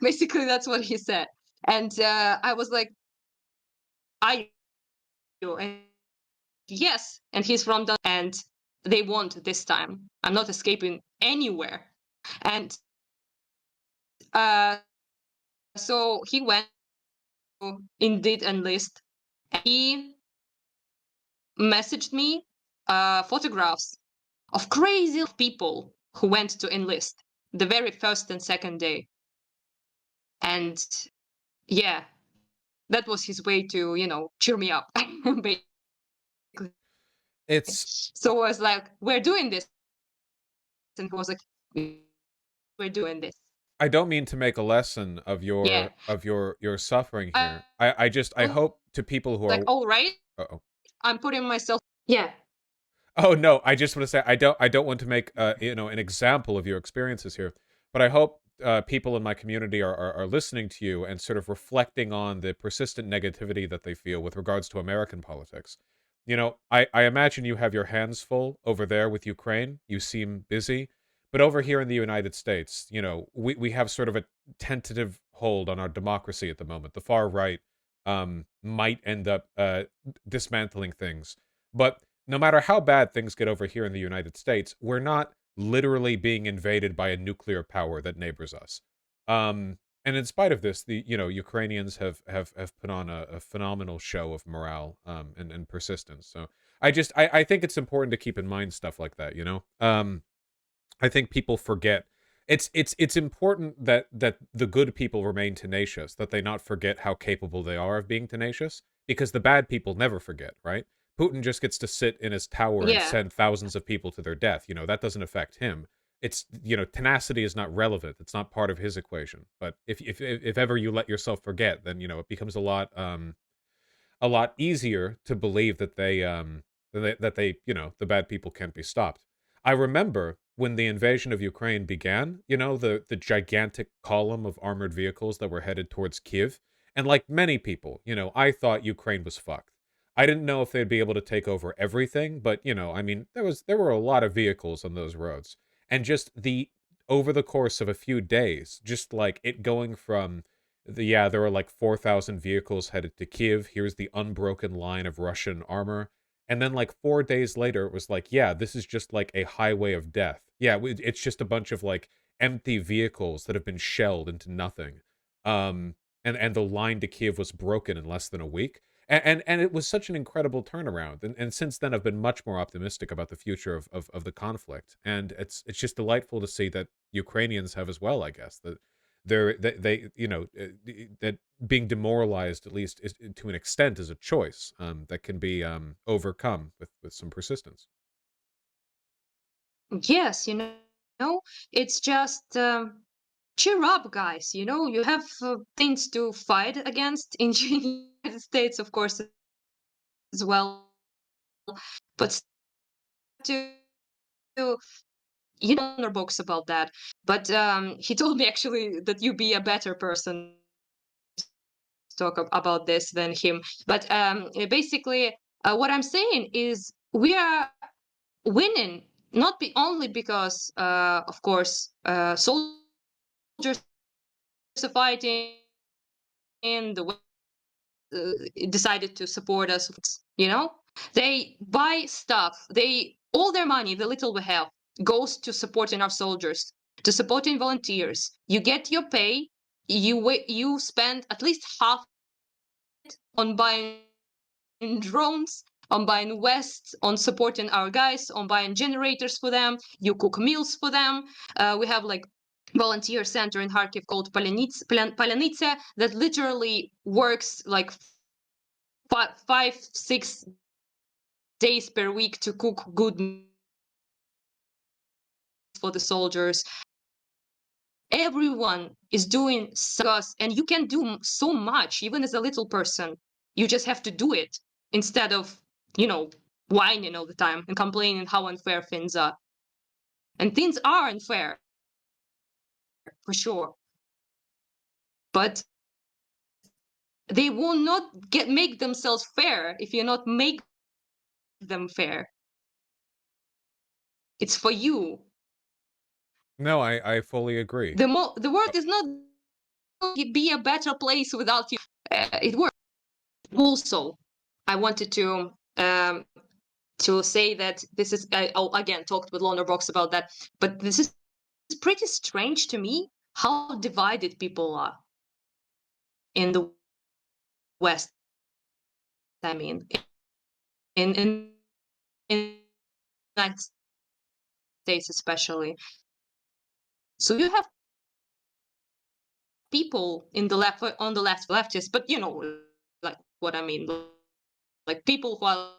basically that's what he said. And I was like, I do. And yes, and he's from the, and they won't this time. I'm not escaping anywhere. And uh, so he went to indeed enlist. And he messaged me photographs of crazy people who went to enlist the very first and second day. And yeah, that was his way to, cheer me up. Basically. It's So I was like, we're doing this. And he was like, we're doing this. I don't mean to make a lesson of Yeah. your suffering I here. I was hope to people who like, are all right, uh-oh. I'm putting myself. Yeah. Oh no, I just want to say I don't want to make an example of your experiences here, but I hope people in my community are listening to you and sort of reflecting on the persistent negativity that they feel with regards to American politics. I imagine you have your hands full over there with Ukraine. You seem busy, but over here in the United States, we have sort of a tentative hold on our democracy at the moment. The far right might end up dismantling things, but no matter how bad things get over here in the United States, we're not literally being invaded by a nuclear power that neighbors us. And in spite of this, the Ukrainians have put on a phenomenal show of morale and persistence. So I think it's important to keep in mind stuff like that. I think people forget. It's important that the good people remain tenacious, that they not forget how capable they are of being tenacious, because the bad people never forget, right? Putin just gets to sit in his tower and Yeah. send thousands of people to their death. That doesn't affect him. It's tenacity is not relevant. It's not part of his equation. But if ever you let yourself forget, then it becomes a lot easier to believe that the bad people can't be stopped. I remember when the invasion of Ukraine began, the gigantic column of armored vehicles that were headed towards Kiev, and like many people, I thought Ukraine was fucked. I didn't know if they'd be able to take over everything, but I mean, there were a lot of vehicles on those roads, and just the over the course of a few days, just like it going from there were like 4,000 vehicles headed to Kiev. Here's the unbroken line of Russian armor. And then like 4 days later, it was like, yeah, this is just like a highway of death. Yeah, it's just a bunch of like empty vehicles that have been shelled into nothing. And the line to Kiev was broken in less than a week. And it was such an incredible turnaround. And since then, I've been much more optimistic about the future of the conflict. And it's just delightful to see that Ukrainians have as well. I guess that they that being demoralized, at least is, to an extent, is a choice that can be overcome with some persistence. Yes, it's just cheer up, guys. You have things to fight against in the United States, of course, as well. But to know books about that. But he told me actually that you be a better person to talk about this than him. But basically, what I'm saying is we are winning not only because, of course, soldiers are fighting in the decided to support us. They buy stuff. They all their money, the little we have, goes to supporting our soldiers, to supporting volunteers. You get your pay. You spend at least half on buying drones, on buying vests, on supporting our guys, on buying generators for them. You cook meals for them. We have like volunteer center in Kharkiv called Palyanytsia that literally works like 5, 6 days per week to cook good meals for the soldiers. Everyone is doing us, and you can do so much, even as a little person. You just have to do it instead of, whining all the time and complaining how unfair things are. And things are unfair, for sure. But they will not make themselves fair if you not make them fair. It's for you. No, I fully agree. The world is not be a better place without you. It works. Also, I wanted to say that this is again talked with Box about that, but this is pretty strange to me how divided people are in the West. I mean, in the United States especially. So you have people in the left on the leftists, but like what I mean, like people who are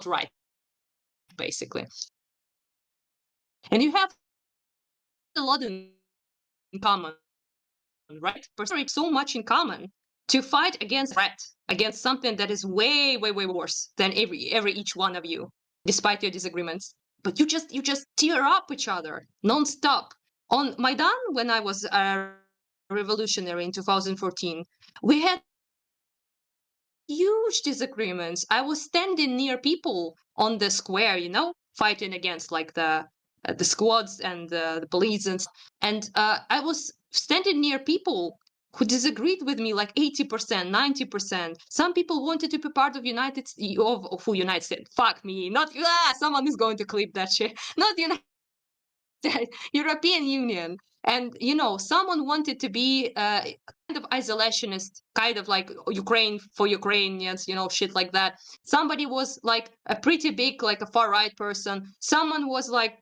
right, basically, and you have a lot in common, right? So much in common to fight against threat, against something that is way, way, way worse than every each one of you, despite your disagreements. But you just tear up each other nonstop. On Maidan, when I was a revolutionary in 2014, we had huge disagreements. I was standing near people on the square, fighting against like the squads and the police and I was standing near people who disagreed with me like 80%, 90%. Some people wanted to be part of United States. Fuck me, not someone is going to clip that shit. Not United European Union. And someone wanted to be kind of isolationist, kind of like Ukraine for Ukrainians, shit like that. Somebody was like a pretty big, like a far right person. Someone was like,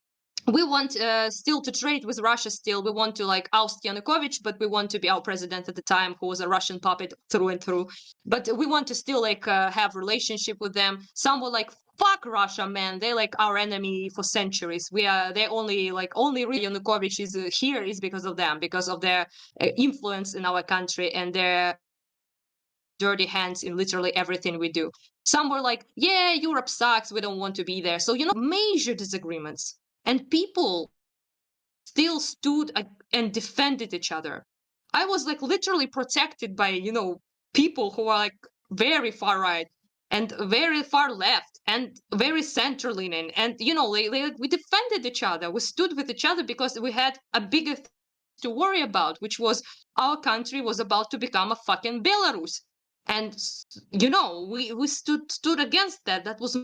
we want still to trade with Russia. Still, we want to like oust Yanukovych, but we want to be our president at the time, who was a Russian puppet through and through. But we want to still like have relationship with them. Some were like, fuck Russia, man. They're like our enemy for centuries. They only really Yanukovych is here is because of them, because of their influence in our country and their dirty hands in literally everything we do. Some were like, yeah, Europe sucks. We don't want to be there. So, major disagreements. And people still stood and defended each other. I was like literally protected by, people who are like very far right and very far left and very center leaning. And, we defended each other. We stood with each other because we had a bigger thing to worry about, which was our country was about to become a fucking Belarus. And, we stood against that. That was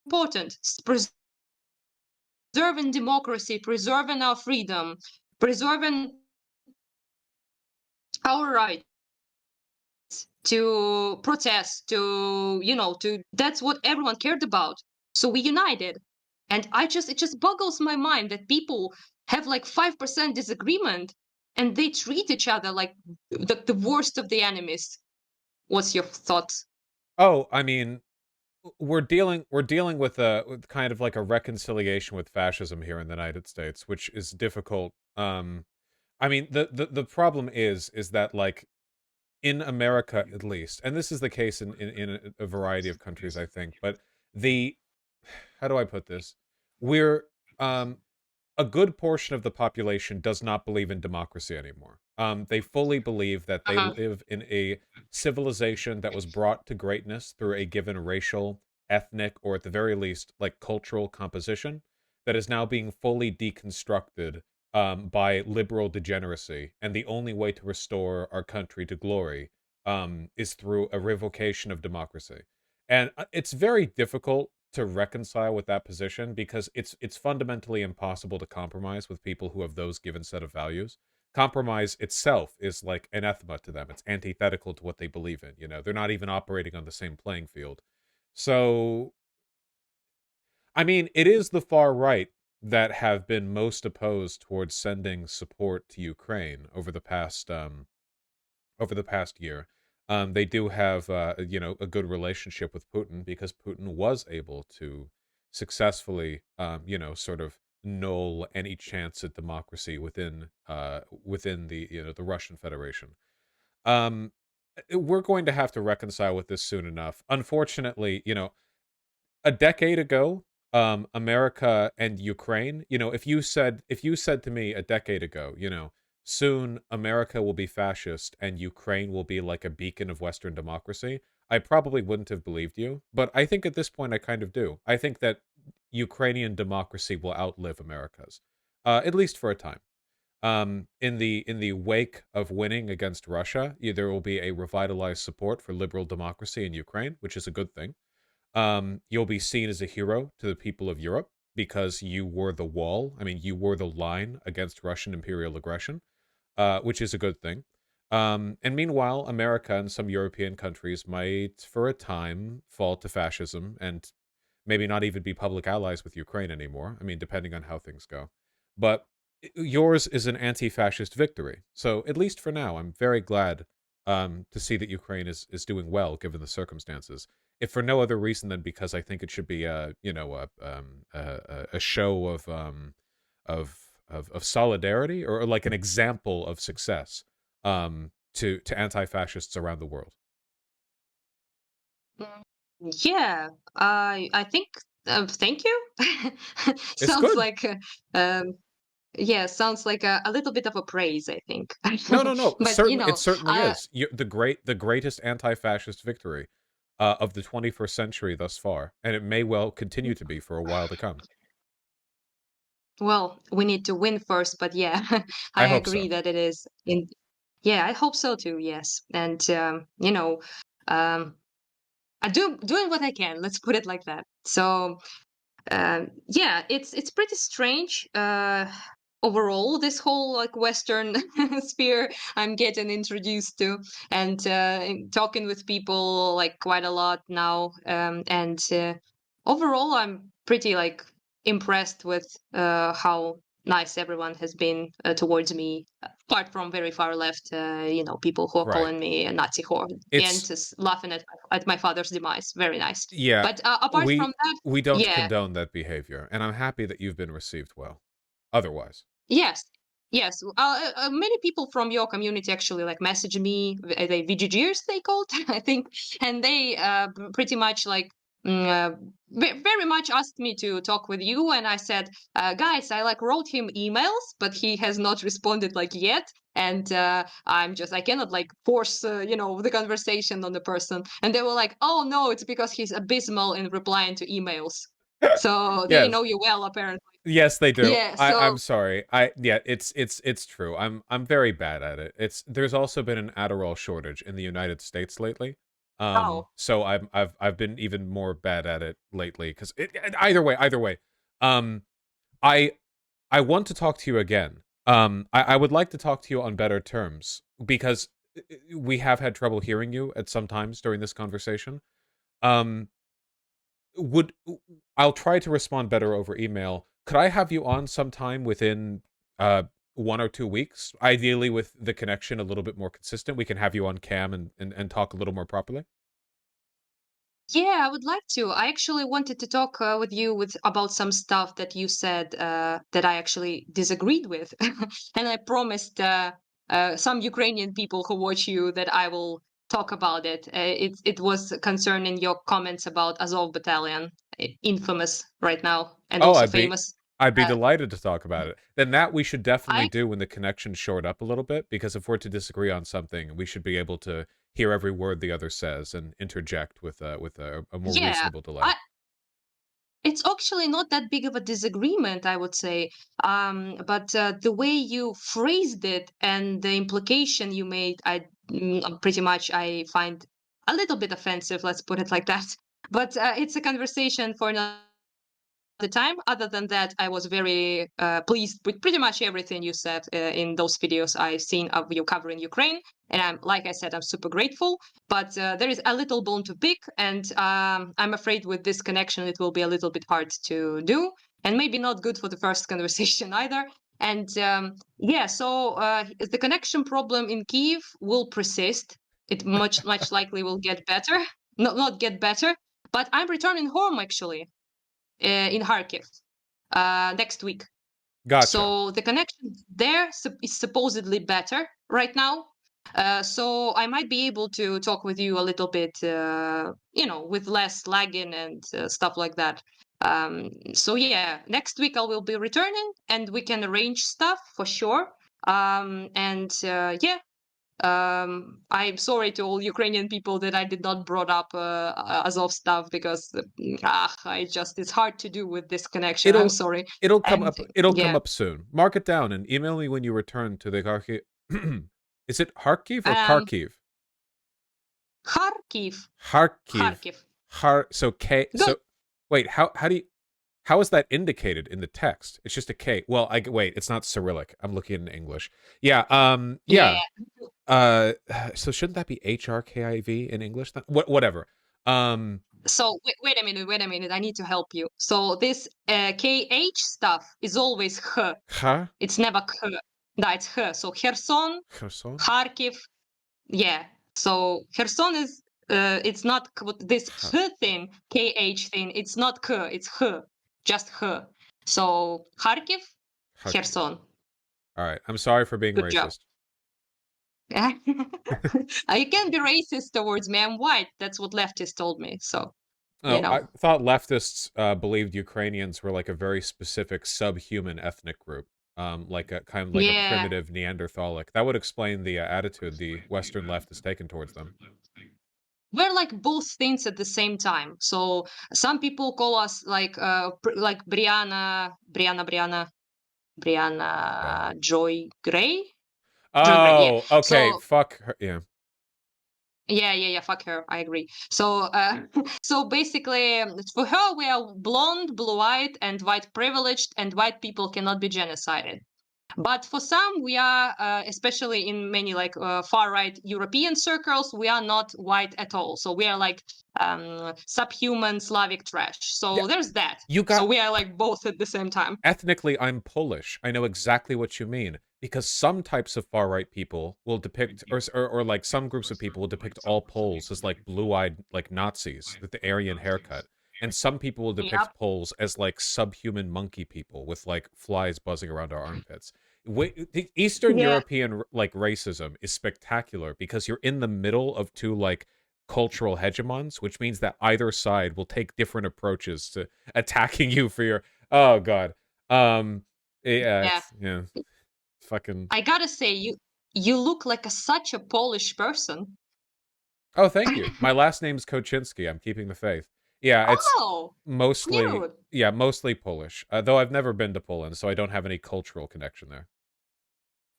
important. Preserving democracy, preserving our freedom, preserving our rights. to protest, to, to, that's what everyone cared about. So we united. And it just boggles my mind that people have like 5% disagreement and they treat each other like the worst of the enemies. What's your thoughts? Oh, I mean, we're dealing with kind of like a reconciliation with fascism here in the United States, which is difficult. I mean, the problem is that, like, in America at least, and this is the case in a variety of countries, I think, but the how do I put this? We're a good portion of the population does not believe in democracy anymore. They fully believe that they Uh-huh. live in a civilization that was brought to greatness through a given racial, ethnic, or at the very least, like cultural composition that is now being fully deconstructed by liberal degeneracy. And the only way to restore our country to glory is through a revocation of democracy. And it's very difficult to reconcile with that position because it's fundamentally impossible to compromise with people who have those given set of values. Compromise itself is like anathema to them. It's antithetical to what they believe in. You know, they're not even operating on the same playing field. So, I mean, it is the far right that have been most opposed towards sending support to Ukraine over the past year. They do have, a good relationship with Putin because Putin was able to successfully, sort of null any chance at democracy within the Russian Federation. Um, we're going to have to reconcile with this soon enough. Unfortunately, a decade ago, America and Ukraine, if you said to me a decade ago, soon America will be fascist and Ukraine will be like a beacon of Western democracy, I probably wouldn't have believed you. But I think at this point I kind of do. I think that Ukrainian democracy will outlive America's, at least for a time. In the wake of winning against Russia, there will be a revitalized support for liberal democracy in Ukraine, which is a good thing. You'll be seen as a hero to the people of Europe because you were the wall. I mean, you were the line against Russian imperial aggression, which is a good thing. And meanwhile, America and some European countries might, for a time, fall to fascism and maybe not even be public allies with Ukraine anymore. I mean, depending on how things go. But yours is an anti-fascist victory. So at least for now, I'm very glad to see that Ukraine is doing well given the circumstances. If for no other reason than because I think it should be a show of of solidarity or like an example of success to anti-fascists around the world. Mm, yeah, I think. Thank you. It's Sounds good. like, yeah, sounds like a little bit of a praise, I think. No, no, no. But It certainly uh, is. The greatest anti-fascist victory of the 21st century thus far, and it may well continue to be for a while to come. well, we need to win first, but yeah, I I hope agree so. that it is in. Yeah, I hope so too. Yes, and um, I do doing what I can. Let's put it like that. So yeah, it's pretty strange. Overall, this whole like Western sphere I'm getting introduced to, and talking with people like quite a lot now. And overall, I'm pretty like impressed with how nice everyone has been towards me. Apart from very far left, people who are Right. calling me a Nazi whore and It's just laughing at my father's demise. Very nice. yeah, But apart from we that, we don't yeah, condone that behavior, and I'm happy that you've been received well. Otherwise, yes, yes. Many people from your community actually like message me. They VGGers they called, I think, and they pretty much like very much asked me to talk with you. And I said, guys, I like wrote him emails, but he has not responded like yet. And I cannot like force the conversation on the person. And they were like, oh no, it's because he's abysmal in replying to emails. So they yes, know you well, apparently. yes, they do. Yeah. I'm So sorry. Yeah, it's true. I'm very bad at it. There's also been an Adderall shortage in the United States lately. oh. So I've been even more bad at it lately because either way. Um, I I want to talk to you again. I would like to talk to you on better terms because we have had trouble hearing you at some times during this conversation. Um, would I'll try to respond better over email. Could I have you on sometime within 1 or 2 weeks? Ideally, with the connection a little bit more consistent, we can have you on cam and talk a little more properly. Yeah, I would like to. I actually wanted to talk with you with about some stuff that you said that I actually disagreed with, and I promised some Ukrainian people who watch you that I will talk about it. It was concerning your comments about Azov Battalion, infamous right now and Oh, also famous. I'd be Uh, delighted to talk about it. Then that we should definitely I do when the connection's shored up a little bit, because if we're to disagree on something, we should be able to hear every word the other says and interject with a more yeah. reasonable delay. I, It's actually not that big of a disagreement, I would say. But the way you phrased it and the implication you made, pretty much I find a little bit offensive. Let's put it like that. But it's a conversation for another time. Other than that, I was very pleased with pretty much everything you said in those videos I've seen of you covering Ukraine. And like I said, I'm super grateful. But there is a little bone to pick, and I'm afraid with this connection, it will be a little bit hard to do, and maybe not good for the first conversation either. And yeah, so the connection problem in Kiev will persist. It much likely will get better, not get better. But I'm returning home actually in Kharkiv next week. Gotcha. So the connection there is supposedly better right now. So I might be able to talk with you a little bit, with less lagging and stuff like that. So yeah, next week I will be returning and we can arrange stuff for sure. And yeah, I'm sorry to all Ukrainian people that I did not brought up Azov stuff because it's hard to do with this connection. I'm It'll sorry. it'll come And up it'll come yeah, up soon. Mark it down and email me when you return to the Kharkiv. Is it Kharkiv or um, Kharkiv? Kharkiv, Kharkiv. Kharkiv. So K. Good. So wait, how do you how is that indicated in the text? It's just a K. Well, I wait. It's not Cyrillic. I'm looking in English. Yeah. Yeah. Yeah. So shouldn't that be HRKIV in English? Then? Whatever. Um. So wait a minute. I need to help you. So this KH stuff is always H. Kha. It's never K. No, it's H. So Kherson, Kherson. Kharkiv. Yeah. So Kherson is it's not this Kha. H thing, KH thing. It's not K. It's H. Just H. So Kharkiv, Kharkiv. Kherson. All right. I'm sorry for being Good job. racist. You can't be racist towards me. I'm white. That's what leftists told me. So, you Oh, know. I thought leftists believed Ukrainians were like a very specific subhuman ethnic group, like a kind of like a Yeah. primitive Neanderthalic. That would explain the attitude the Western left has taken towards them. We're like both things at the same time. So some people call us like Yeah. Brianna Joy Gray. Joy Gray, yeah. Oh, okay. So Fuck her. Yeah. yeah. Fuck her. I agree. So so basically, for her, we are blonde, blue-eyed, and white privileged, and white people cannot be genocided. But for some, we are, especially in many like far right European circles, we are not white at all. So we are like subhuman Slavic trash. Yeah. So there's that. You So got we are like both at the same time. ethnically, I'm Polish. I know exactly what you mean because some types of far right people will depict, or like some groups of people will depict all Poles as like blue-eyed like Nazis with the Aryan haircut, and some people will Yep. depict Poles as like subhuman monkey people with like flies buzzing around our armpits. The Eastern Yeah. European like racism is spectacular because you're in the middle of two like cultural hegemons, which means that either side will take different approaches to attacking you for your oh god. Yeah, Yeah. yeah. Fucking I gotta say, you look like such a Polish person. oh, thank you. My last name's Koczynski. I'm keeping the faith. Yeah, it's Oh, mostly cute. mostly Polish. Though I've never been to Poland, so I don't have any cultural connection there.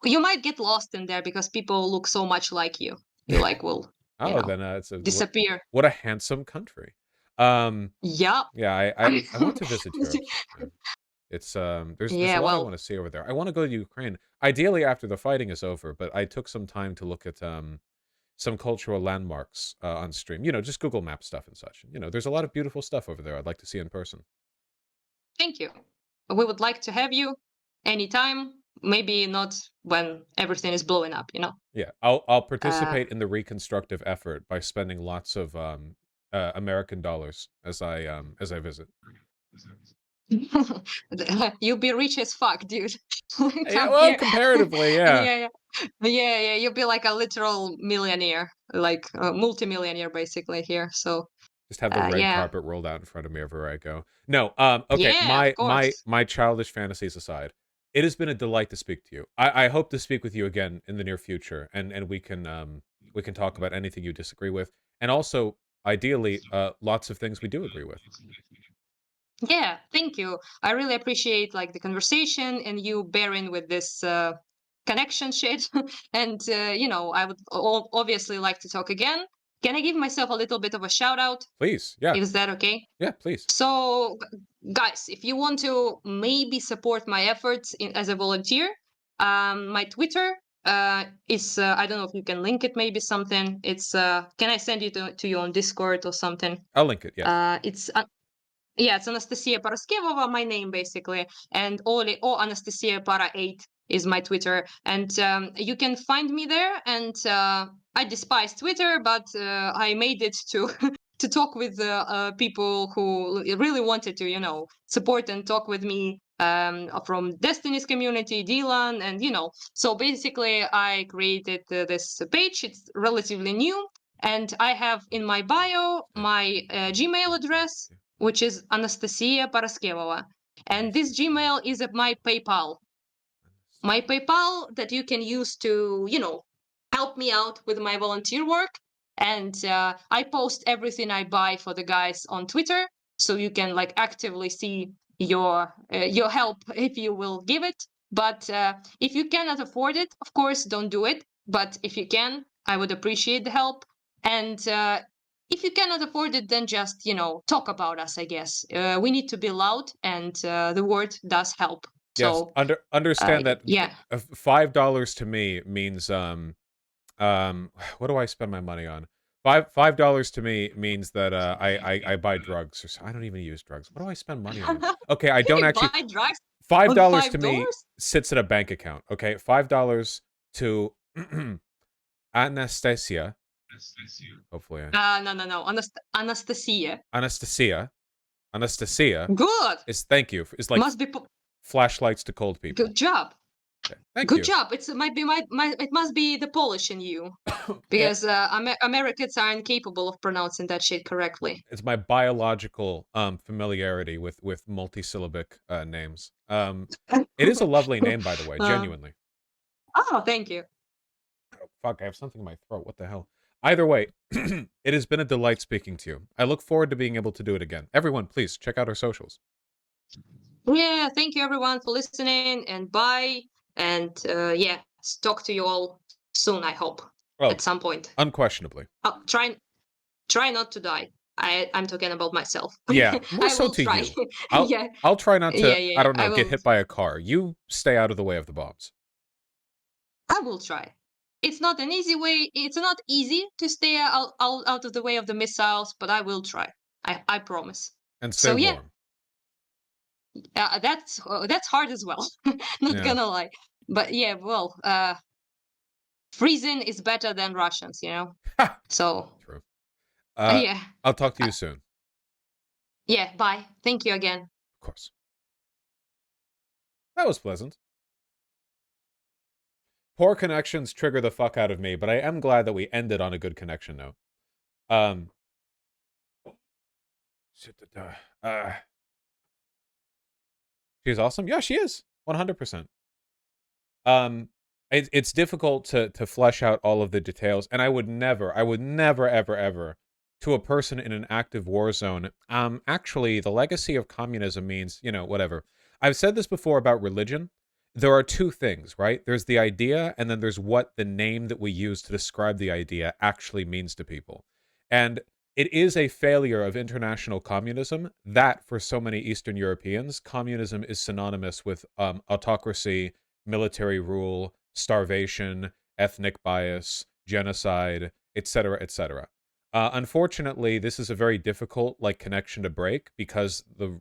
You might get lost in there because people look so much like you. You like will, Oh, then it's a disappear. what a handsome country. Um, Yep. yeah, I want to visit Europe sometime. It's there's Yeah, a lot I well, want to see over there. I want to go to Ukraine, ideally after the fighting is over. But I took some time to look at some cultural landmarks on stream. You know, just Google Map stuff and such. You know, there's a lot of beautiful stuff over there I'd like to see in person. thank you. We would like to have you anytime. Maybe not when everything is blowing up, you know. Yeah, I'll Uh, participate in the reconstructive effort by spending lots of American dollars as I visit. you'll be rich as fuck, dude. Yeah, Come well, here. comparatively, yeah. Yeah, yeah. You'll be like a literal millionaire, like a multimillionaire, basically here. So, Just have the red yeah, carpet rolled out in front of me everywhere I go. No, okay. yeah, of My childish fantasies aside, it has been a delight to speak to you. I hope to speak with you again in the near future, and we can talk about anything you disagree with, and also ideally, lots of things we do agree with. Yeah, thank you. I really appreciate like the conversation and you bearing with this connection shit. And you know, I would obviously like to talk again. Can I give myself a little bit of a shout out? Please, yeah, Is that okay? yeah, please. So, guys, if you want to maybe support my efforts as a volunteer, my Twitter is I don't know if you can link it, maybe something. It's can I send it to you on Discord or something? I'll link it. Yes. It's yeah, it's Anastasiya Paraskevova, my name basically, and Oli or Anastasiya Para 8 is my Twitter, and you can find me there. And I despise Twitter, but I made it to to talk with people who really wanted to, you know, support and talk with me from Destiny's community, Dylan, and you know. So basically, I created this page. It's relatively new, and I have in my bio my Gmail address, which is Anastasiya Paraskevova. And this Gmail is my PayPal. My PayPal that you can use to, you know, help me out with my volunteer work. And I post everything I buy for the guys on Twitter, so you can like actively see your help if you will give it. But if you cannot afford it, of course, don't do it. But if you can, I would appreciate the help. And if you cannot afford it, then just, you know, talk about us, I guess. We need to be loud, and the word does help. Yes. So, Understand that yeah. $5 to me means what do I spend my money on? $5 to me means that I buy drugs. I don't even use drugs. What do I spend money on? Okay, I don't You actually. buy drugs on $5 to me $5? sits in a bank account. Okay, $5 to Anastasia. Hopefully, No. Anastasia. Anastasia Good. is thank you. Is like Must be flashlights to cold people. good job. Okay, thank Good you. job. It might be my it must be the Polish in you Yeah, because Americans are incapable of pronouncing that shit correctly. it's my biological familiarity with multisyllabic names. It is a lovely name, by the way, Uh, genuinely. oh, thank you. Oh, fuck, I have something in my throat. What the hell? Either way, it has been a delight speaking to you. I look forward to being able to do it again. Everyone, please check out our socials. Yeah, thank you everyone for listening, and bye. And yeah, talk to you all soon, I hope, Oh, at some point. unquestionably. Try not to die. I'm talking about myself. Yeah, more I so will to try. you. I'll Yeah, I'll try not to, I yeah. don't know, get hit by a car. You stay out of the way of the bombs. I will try. It's not an easy way. It's not easy to stay out of the way of the missiles, but I will try. I promise. And stay So yeah, warm. that's hard as well. Not Yeah. gonna lie. But yeah, well, freezing is better than Russians, you know. So True. yeah, I'll talk to uh, you soon. yeah. Bye. Thank you again. Of course. That was pleasant. Poor connections trigger the fuck out of me, but I am glad that we ended on a good connection note. Um, she's awesome. Yeah, she is 100%. It's difficult to flesh out all of the details, and I would never, ever, to a person in an active war zone. Actually, the legacy of communism means, you know, whatever. I've said this before about religion. There are two things, right? There's the idea, and then there's what the name that we use to describe the idea actually means to people. And it is a failure of international communism that for so many Eastern Europeans, communism is synonymous with autocracy, military rule, starvation, ethnic bias, genocide, etc., etc. Unfortunately, this is a very difficult like connection to break because the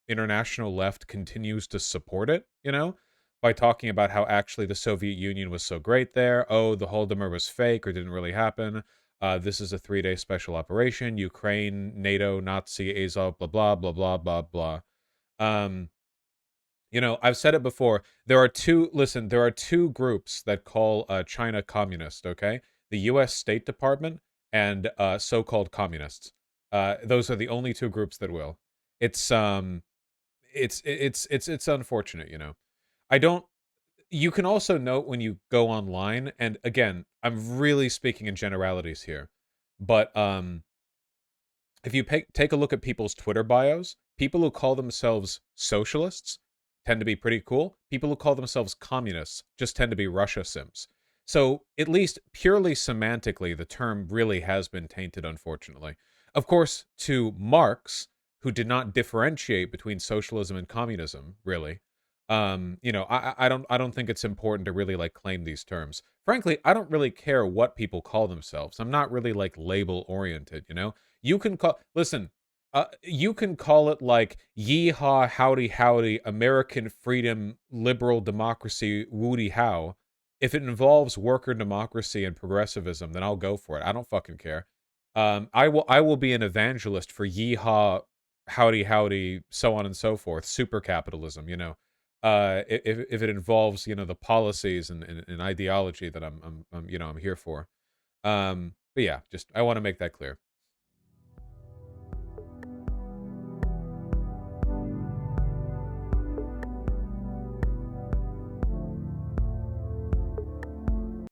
international left continues to support it, by talking about how actually the Soviet Union was so great there. Oh, the Holodomor was fake or didn't really happen. This is a 3-day special operation. Ukraine, NATO, Nazi, Azov, blah, blah, blah, blah, blah, blah. Um, I've said it before. There are two groups that call China communist, okay? The US State Department and so-called communists. Those are the only two groups that will. It's it's unfortunate, I don't You can also note when you go online, and again, I'm really speaking in generalities here, but if you take a look at people's Twitter bios, people who call themselves socialists tend to be pretty cool. People who call themselves communists just tend to be Russia sims. So, at least purely semantically, the term really has been tainted, unfortunately. Of course, to Marx, who did not differentiate between socialism and communism, really, I don't think it's important to really like claim these terms. Frankly, I don't really care what people call themselves. I'm not really like label oriented. You can you can call it like yeehaw, howdy, howdy, American freedom, liberal democracy, woody how. If it involves worker democracy and progressivism, then I'll go for it. I don't fucking care. I will be an evangelist for yeehaw, howdy, howdy, so on and so forth. Super capitalism. If it involves the policies and ideology that I'm here for. But yeah, just I want to make that clear.